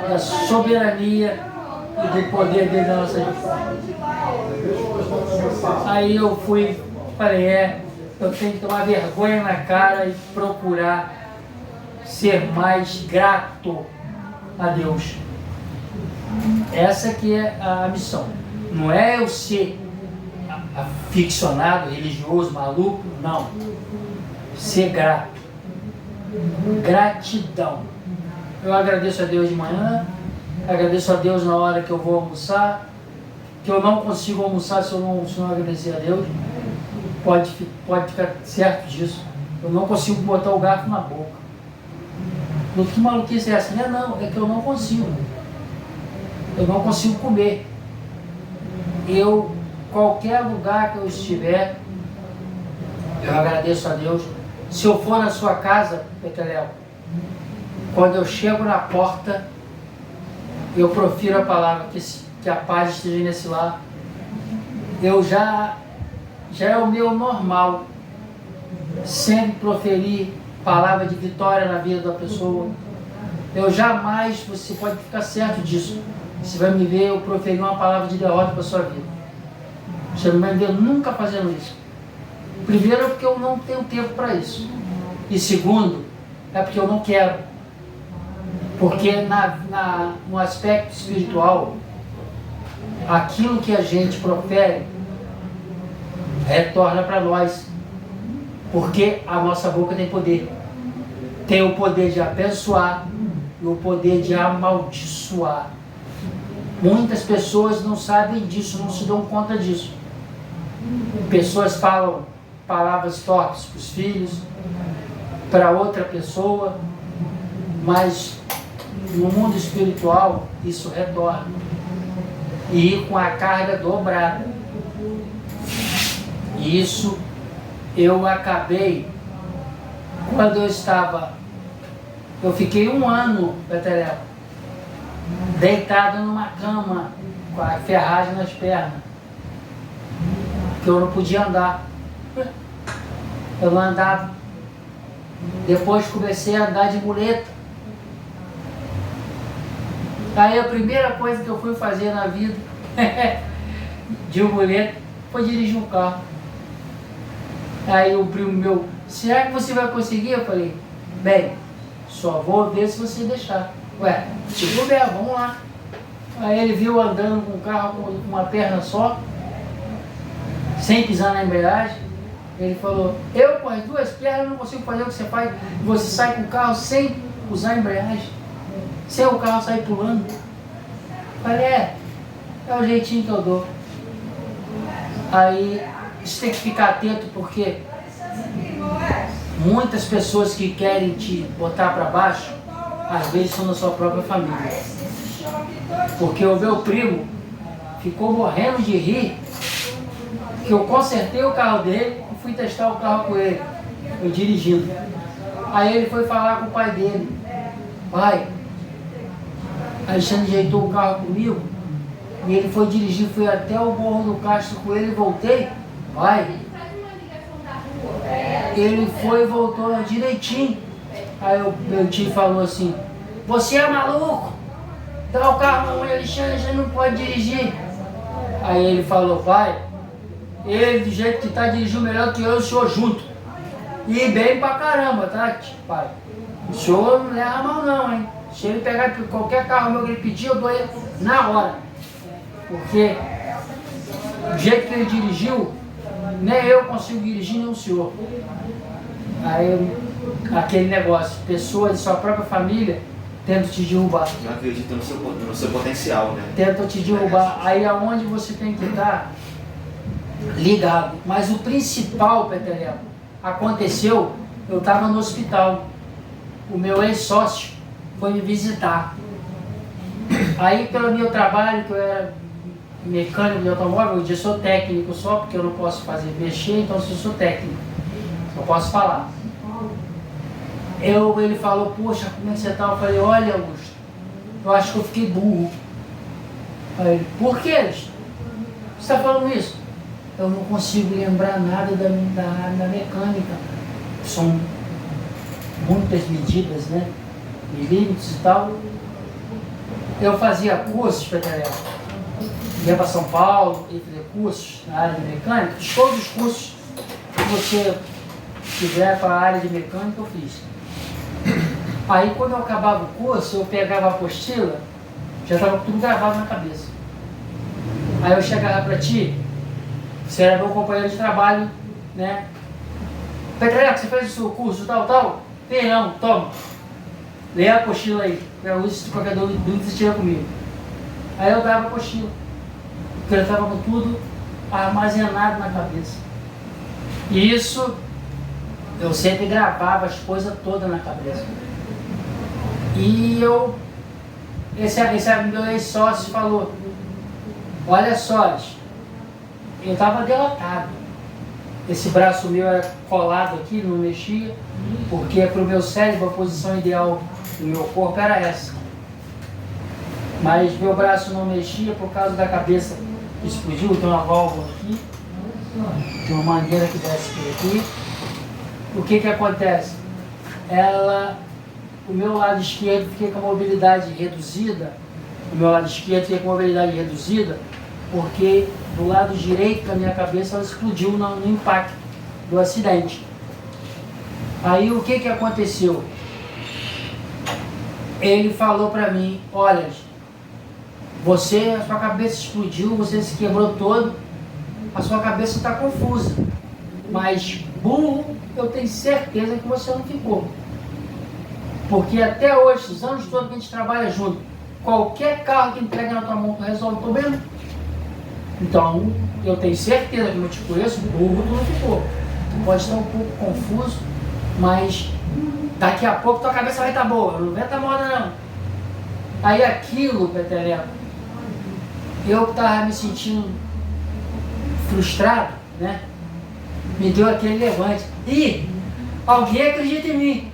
da soberania e do poder dele na nossa vida. Aí eu falei, eu tenho que tomar vergonha na cara e procurar ser mais grato a Deus. Essa que é a missão. Não é eu ser aficionado, religioso, maluco, não. Ser grato. Gratidão. Eu agradeço a Deus de manhã, agradeço a Deus na hora que eu vou almoçar, que eu não consigo almoçar se eu não agradecer a Deus. Pode ficar certo disso. Eu não consigo botar o garfo na boca. Que maluquice é essa? Não, é que eu não consigo. Eu não consigo comer. Qualquer lugar que eu estiver, eu agradeço a Deus. Se eu for na sua casa, Peteleco, quando eu chego na porta, eu profiro a palavra que a paz esteja nesse lar. Eu já é o meu normal sempre proferir palavra de vitória na vida da pessoa. Eu jamais, você pode ficar certo disso, você vai me ver eu proferir uma palavra de derrota para a sua vida. Você não vai me ver nunca fazendo isso. Primeiro é porque eu não tenho tempo para isso. E segundo, é porque eu não quero. Porque no aspecto espiritual, aquilo que a gente profere retorna para nós. Porque a nossa boca tem poder. tem o poder de abençoar e o poder de amaldiçoar. Muitas pessoas não sabem disso, não se dão conta disso. Pessoas falam palavras torpes para os filhos, para outra pessoa, mas no mundo espiritual isso retorna. E com a carga dobrada. E isso eu acabei, quando eu fiquei 1 ano, Peteleco, deitado numa cama, com a ferragem nas pernas, que eu não podia andar. Eu não andava. Depois comecei a andar de muleta. Aí a primeira coisa que eu fui fazer na vida de muleta foi dirigir um carro. Aí o primo meu, será que você vai conseguir? Eu falei, bem, só vou ver se você deixar. Ué, se puder, vamos lá. Aí ele viu andando com o carro com uma perna só, sem pisar na embreagem. Ele falou, eu com as 2 pernas não consigo fazer o que você faz. Você sai com o carro sem usar a embreagem, sem o carro sair pulando. Falei, é o jeitinho que eu dou. Aí você tem que ficar atento, porque muitas pessoas que querem te botar para baixo, às vezes são da sua própria família. Porque o meu primo ficou morrendo de rir que eu consertei o carro dele e fui testar o carro com ele, eu dirigindo. Aí ele foi falar com o pai dele, pai, Alexandre ajeitou o carro comigo e ele foi dirigir, fui até o Morro do Castro com ele e voltei, pai, ele foi e voltou direitinho. Aí meu tio falou assim, você é maluco? Dá o carro na mãe Alexandre, já não pode dirigir. Aí ele falou, pai, ele do jeito que está dirigindo melhor que eu e o senhor junto. E bem pra caramba, tá, pai? O senhor não leva mal não, hein? Se ele pegar qualquer carro meu que ele pedir, eu dou ele na hora. Porque do jeito que ele dirigiu, nem eu consigo dirigir, nem o senhor. Aí aquele negócio, pessoas de sua própria família tentam te derrubar. Já acredita no seu potencial, né? Tentam te derrubar. Aí é onde você tem que estar ligado. Mas o principal, Peteleco, aconteceu, eu estava no hospital. O meu ex-sócio foi me visitar. Aí pelo meu trabalho, que eu era mecânico de automóvel, hoje eu sou técnico só, porque eu não posso mexer, então eu sou técnico. Eu posso falar. Ele falou, poxa, como é que você tá? Eu falei, olha, Augusto, eu acho que eu fiquei burro. Aí ele, por que? Você está falando isso? Eu não consigo lembrar nada da mecânica. São muitas medidas, né? Milímetros e tal. Eu fazia cursos, Peteleco. Ia para São Paulo, ia fazer cursos na área de mecânica. Todos os cursos que você quiser para a área de mecânica, eu fiz. Aí quando eu acabava o curso, eu pegava a apostila, já estava tudo gravado na cabeça. Aí eu chegava para ti, você era meu companheiro de trabalho, né? Peteleco, você fez o seu curso, tal? Não, toma. Lê a apostila aí, para uso se qualquer dúvida você tira comigo. Aí eu dava a apostila, porque eu estava com tudo armazenado na cabeça. E isso, eu sempre gravava as coisas todas na cabeça. E esse meu ex-sócio falou, olha só, eu estava derrotado. Esse braço meu era colado aqui, não mexia, porque para o meu cérebro a posição ideal do meu corpo era essa. Mas meu braço não mexia por causa da cabeça que explodiu, tem uma válvula aqui, tem uma mangueira que desce por aqui. O que acontece? O meu lado esquerdo fiquei com a mobilidade reduzida, porque do lado direito da minha cabeça ela explodiu no impacto do acidente. Aí o que aconteceu? Ele falou para mim, olha, a sua cabeça explodiu, você se quebrou todo, a sua cabeça está confusa, mas burro eu tenho certeza que você não ficou. Porque até hoje, os anos todos que a gente trabalha junto, qualquer carro que entrega na tua mão, tu resolve o problema. Então, eu tenho certeza que eu te conheço, burro tu não ficou. Tu pode estar um pouco confuso, mas daqui a pouco tua cabeça vai estar boa, não vai estar moda não. Aí aquilo, Peteleco, eu estava me sentindo frustrado, né? Me deu aquele levante. E alguém acredita em mim.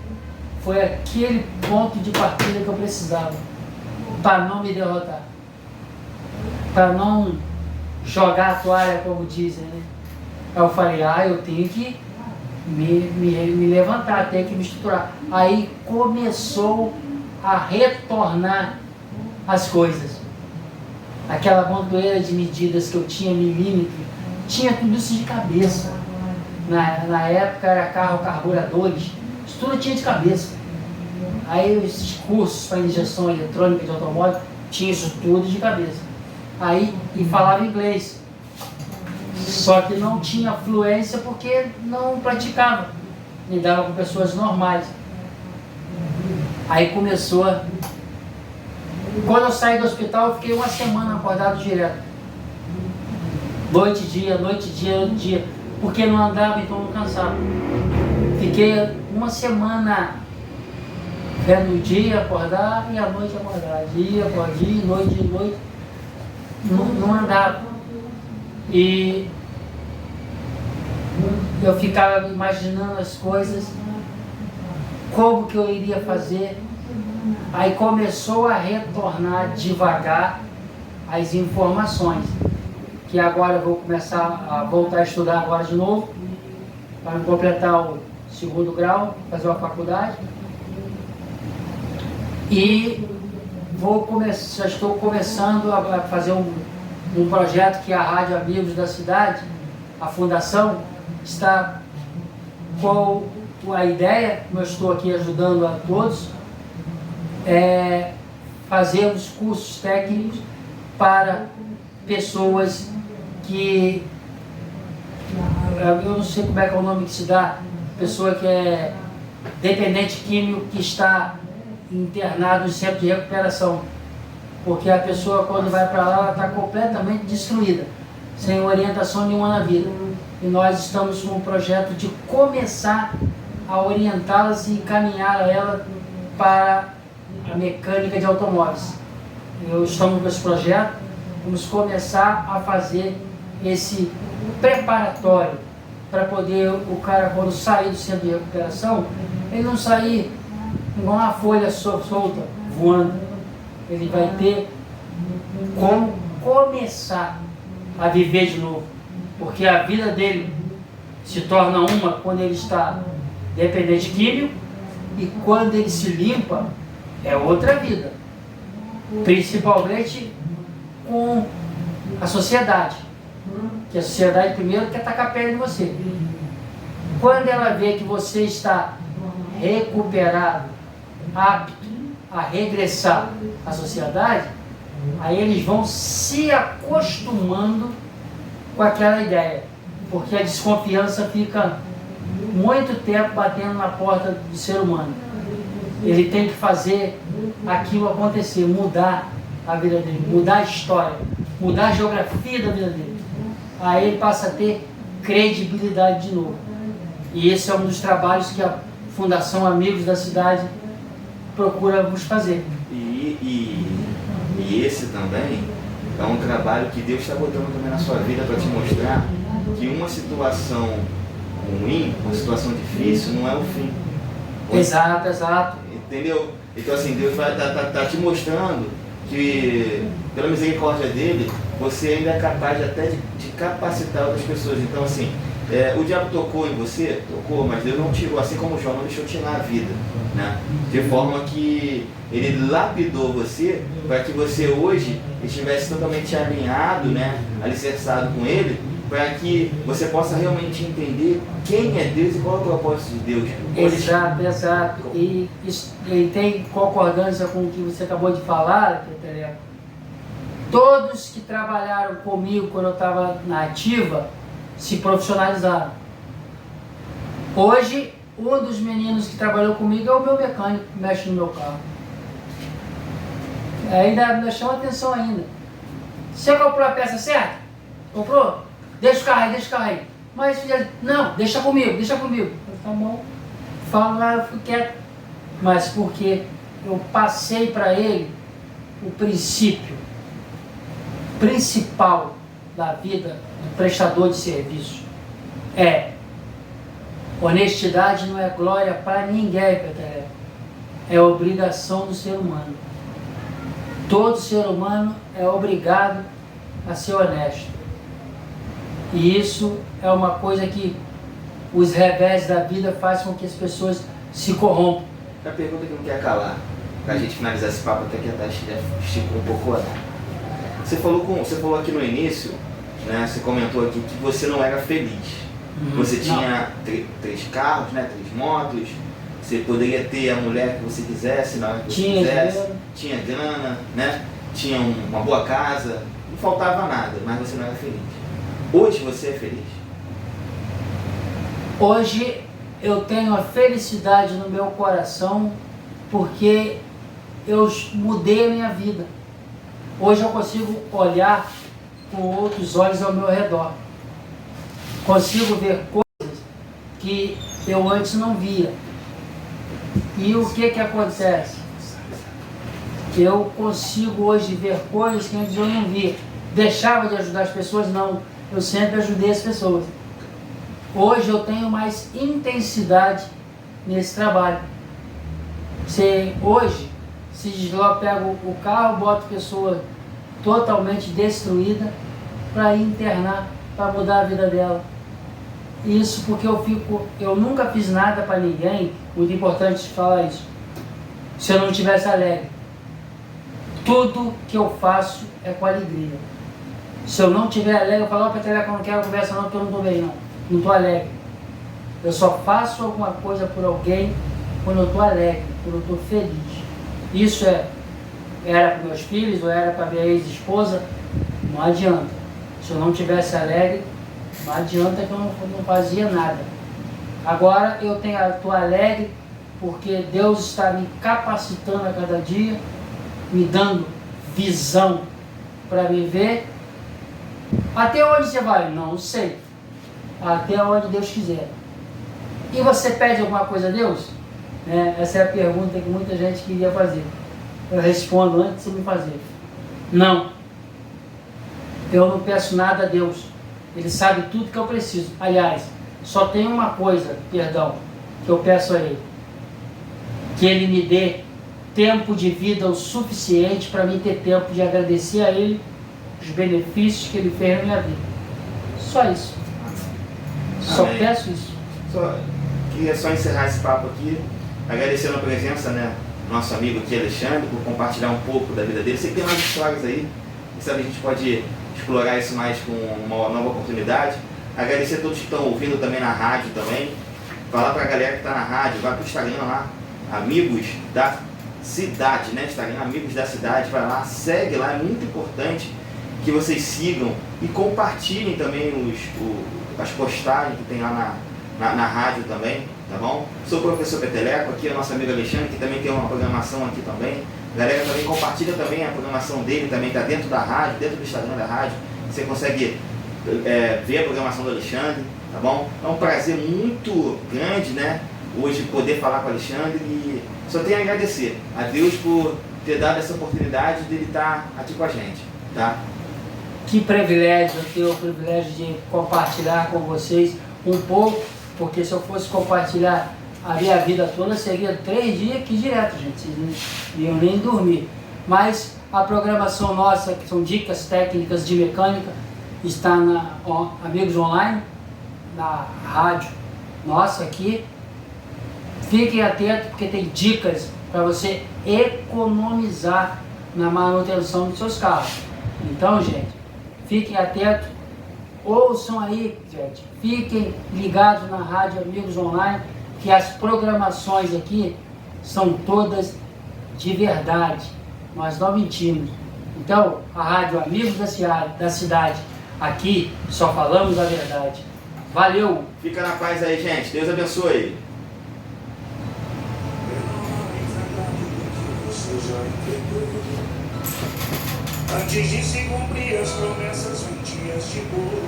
Foi aquele ponto de partida que eu precisava para não me derrotar, para não jogar a toalha, como dizem, né? Aí eu falei, eu tenho que me levantar, tenho que me estruturar. Aí começou a retornar as coisas. Aquela montoeira de medidas que eu tinha, milímetro, tinha tudo isso de cabeça. Na época era carro carburadores, isso tudo eu tinha de cabeça. Aí esses cursos para injeção eletrônica de automóvel, tinha isso tudo de cabeça. Aí, e falava inglês. Só que não tinha fluência porque não praticava. Lidava com pessoas normais. Aí começou a... Quando eu saí do hospital, eu fiquei uma semana acordado direto. Noite, dia, noite, dia. Porque não andava, então não cansava. Fiquei uma semana no dia acordar e à noite acordar. Dia, noite. Não andava. E eu ficava imaginando as coisas, como que eu iria fazer. Aí começou a retornar devagar as informações, que agora eu vou começar a voltar a estudar agora de novo, para completar o 2º grau, fazer uma faculdade. E já estou começando a fazer um projeto que a Rádio Amigos da Cidade, a fundação, está com a ideia, como eu estou aqui ajudando a todos, fazer os cursos técnicos para pessoas que, eu não sei como é que é o nome que se dá, pessoa que é dependente químico, que está internado em centro de recuperação. Porque a pessoa, quando vai para lá, ela está completamente destruída, sem orientação nenhuma na vida. E nós estamos com um projeto de começar a orientá-las e encaminhar ela para a mecânica de automóveis. Estamos com esse projeto, vamos começar a fazer esse preparatório para poder o cara, quando sair do centro de recuperação, ele não sair igual uma folha solta, voando. Ele vai ter como começar a viver de novo, porque a vida dele se torna uma quando ele está dependente químico, e quando ele se limpa é outra vida, principalmente com a sociedade, que a sociedade primeiro quer tacar a pele em você. Quando ela vê que você está recuperado, apto a regressar à sociedade, aí eles vão se acostumando com aquela ideia, porque a desconfiança fica muito tempo batendo na porta do ser humano. Ele tem que fazer aquilo acontecer, mudar a vida dele, mudar a história, mudar a geografia da vida dele. Aí ele passa a ter credibilidade de novo. E esse é um dos trabalhos que a Fundação Amigos da Cidade procura vos fazer. E esse também é um trabalho que Deus está botando também na sua vida para te mostrar que uma situação ruim, uma situação difícil, não é o fim. Exato. Entendeu? Então assim, Deus vai tá te mostrando que, pela misericórdia dele, você ainda é capaz até de capacitar outras pessoas. Então assim, o diabo tocou em você? Tocou, mas Deus não tirou, assim como Jó não deixou tirar a vida, né? De forma que ele lapidou você para que você hoje estivesse totalmente alinhado, né? Alicerçado com ele, para que você possa realmente entender quem é Deus e qual é o propósito de Deus. Exato. E tem concordância com o que você acabou de falar, Peteleco. Todos que trabalharam comigo quando eu estava na ativa se profissionalizaram. Hoje um dos meninos que trabalhou comigo é o meu mecânico, que mexe no meu carro. Ainda me chama atenção ainda. Você comprou a peça certa? Comprou? Deixa o carro aí. Mas, não, deixa comigo. Eu, tá bom. Falo lá, eu fico quieto. Mas porque eu passei para ele o princípio principal da vida do prestador de serviço. Honestidade não é glória para ninguém, Peter. É obrigação do ser humano. Todo ser humano é obrigado a ser honesto. E isso é uma coisa que os revés da vida fazem com que as pessoas se corrompam. A pergunta que não quer calar, pra gente finalizar esse papo, até que a Tati já esticou um pouco, né? Você falou aqui no início, né? Você comentou aqui que você não era feliz. Você tinha 3 carros, né? 3 motos. Você poderia ter a mulher que você quisesse na hora que você quisesse. Tinha grana, né? Tinha uma boa casa. Não faltava nada, mas você não era feliz. Hoje você é feliz? Hoje eu tenho a felicidade no meu coração porque eu mudei a minha vida. Hoje eu consigo olhar com outros olhos ao meu redor. Consigo ver coisas que eu antes não via. E o que acontece? Eu consigo hoje ver coisas que antes eu não via. Deixava de ajudar as pessoas? Não. Eu sempre ajudei as pessoas. Hoje eu tenho mais intensidade nesse trabalho. Hoje, se desloca, pego o carro, boto pessoa totalmente destruída para internar, para mudar a vida dela. Isso porque eu nunca fiz nada para ninguém, muito importante falar isso, se eu não estivesse alegre. Tudo que eu faço é com alegria. Se eu não estiver alegre, eu falo, Peter, eu não quero conversa não, porque eu não estou bem não. Não estou alegre. Eu só faço alguma coisa por alguém quando eu estou alegre, quando eu estou feliz. Isso era para meus filhos ou era para minha ex-esposa, não adianta. Se eu não estivesse alegre, não adianta que eu não fazia nada. Agora eu estou alegre porque Deus está me capacitando a cada dia, me dando visão para viver. Até onde você vai? Não sei. Até onde Deus quiser. E você pede alguma coisa a Deus? Essa é a pergunta que muita gente queria fazer. Eu respondo antes de você me fazer. Não. Eu não peço nada a Deus. Ele sabe tudo que eu preciso. Aliás, só tem uma coisa, que eu peço a Ele. Que Ele me dê tempo de vida o suficiente para mim ter tempo de agradecer a Ele os benefícios que Ele fez na minha vida. Só isso. Só peço isso. Queria só encerrar esse papo aqui, agradecendo a presença, né, do nosso amigo aqui, Alexandre, por compartilhar um pouco da vida dele. Sei que tem mais histórias aí, quem sabe a gente pode explorar isso mais com uma nova oportunidade. Agradecer a todos que estão ouvindo também na rádio também. Falar pra galera que está na rádio, vai pro Instagram lá, Amigos da Cidade, né? Instagram Amigos da Cidade, vai lá, segue lá, é muito importante que vocês sigam e compartilhem também as postagens que tem lá na rádio também, tá bom? Sou o professor Peteleco, aqui é o nosso amigo Alexandre, que também tem uma programação aqui também. A galera também compartilha também a programação dele, também está dentro da rádio, dentro do Instagram da rádio. Você consegue ver a programação do Alexandre, tá bom? É um prazer muito grande, né? Hoje poder falar com o Alexandre e só tenho a agradecer a Deus por ter dado essa oportunidade dele estar aqui com a gente, tá? Que privilégio, eu tenho o privilégio de compartilhar com vocês um pouco, porque se eu fosse compartilhar a minha vida toda, seria 3 dias aqui direto, gente, vocês não iam nem dormir. Mas a programação nossa, que são dicas técnicas de mecânica, está na Amigos Online, na rádio nossa aqui. Fiquem atentos, porque tem dicas para você economizar na manutenção dos seus carros. Então, gente, fiquem atentos, ouçam aí, gente, fiquem ligados na rádio Amigos Online, que as programações aqui são todas de verdade, nós não mentimos. Então, a rádio Amigos da Cidade, aqui só falamos a verdade. Valeu! Fica na paz aí, gente. Deus abençoe. Antes de se cumprir as promessas, 20 dias de boa.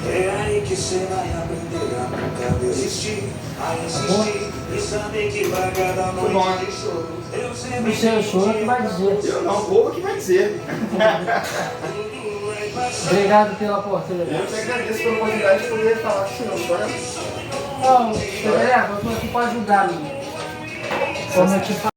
É aí que você vai aprender a nunca desistir, a insistir e saber que vai cada noite de choro. Eu sempre Não sei o senhor que vai dizer. Eu não, o povo que vai dizer. Obrigado pela oportunidade. Eu te agradeço pela oportunidade de poder falar com o senhor. Agora, Não, Petereco, eu estou aqui para ajudar, menino. Como eu te falei.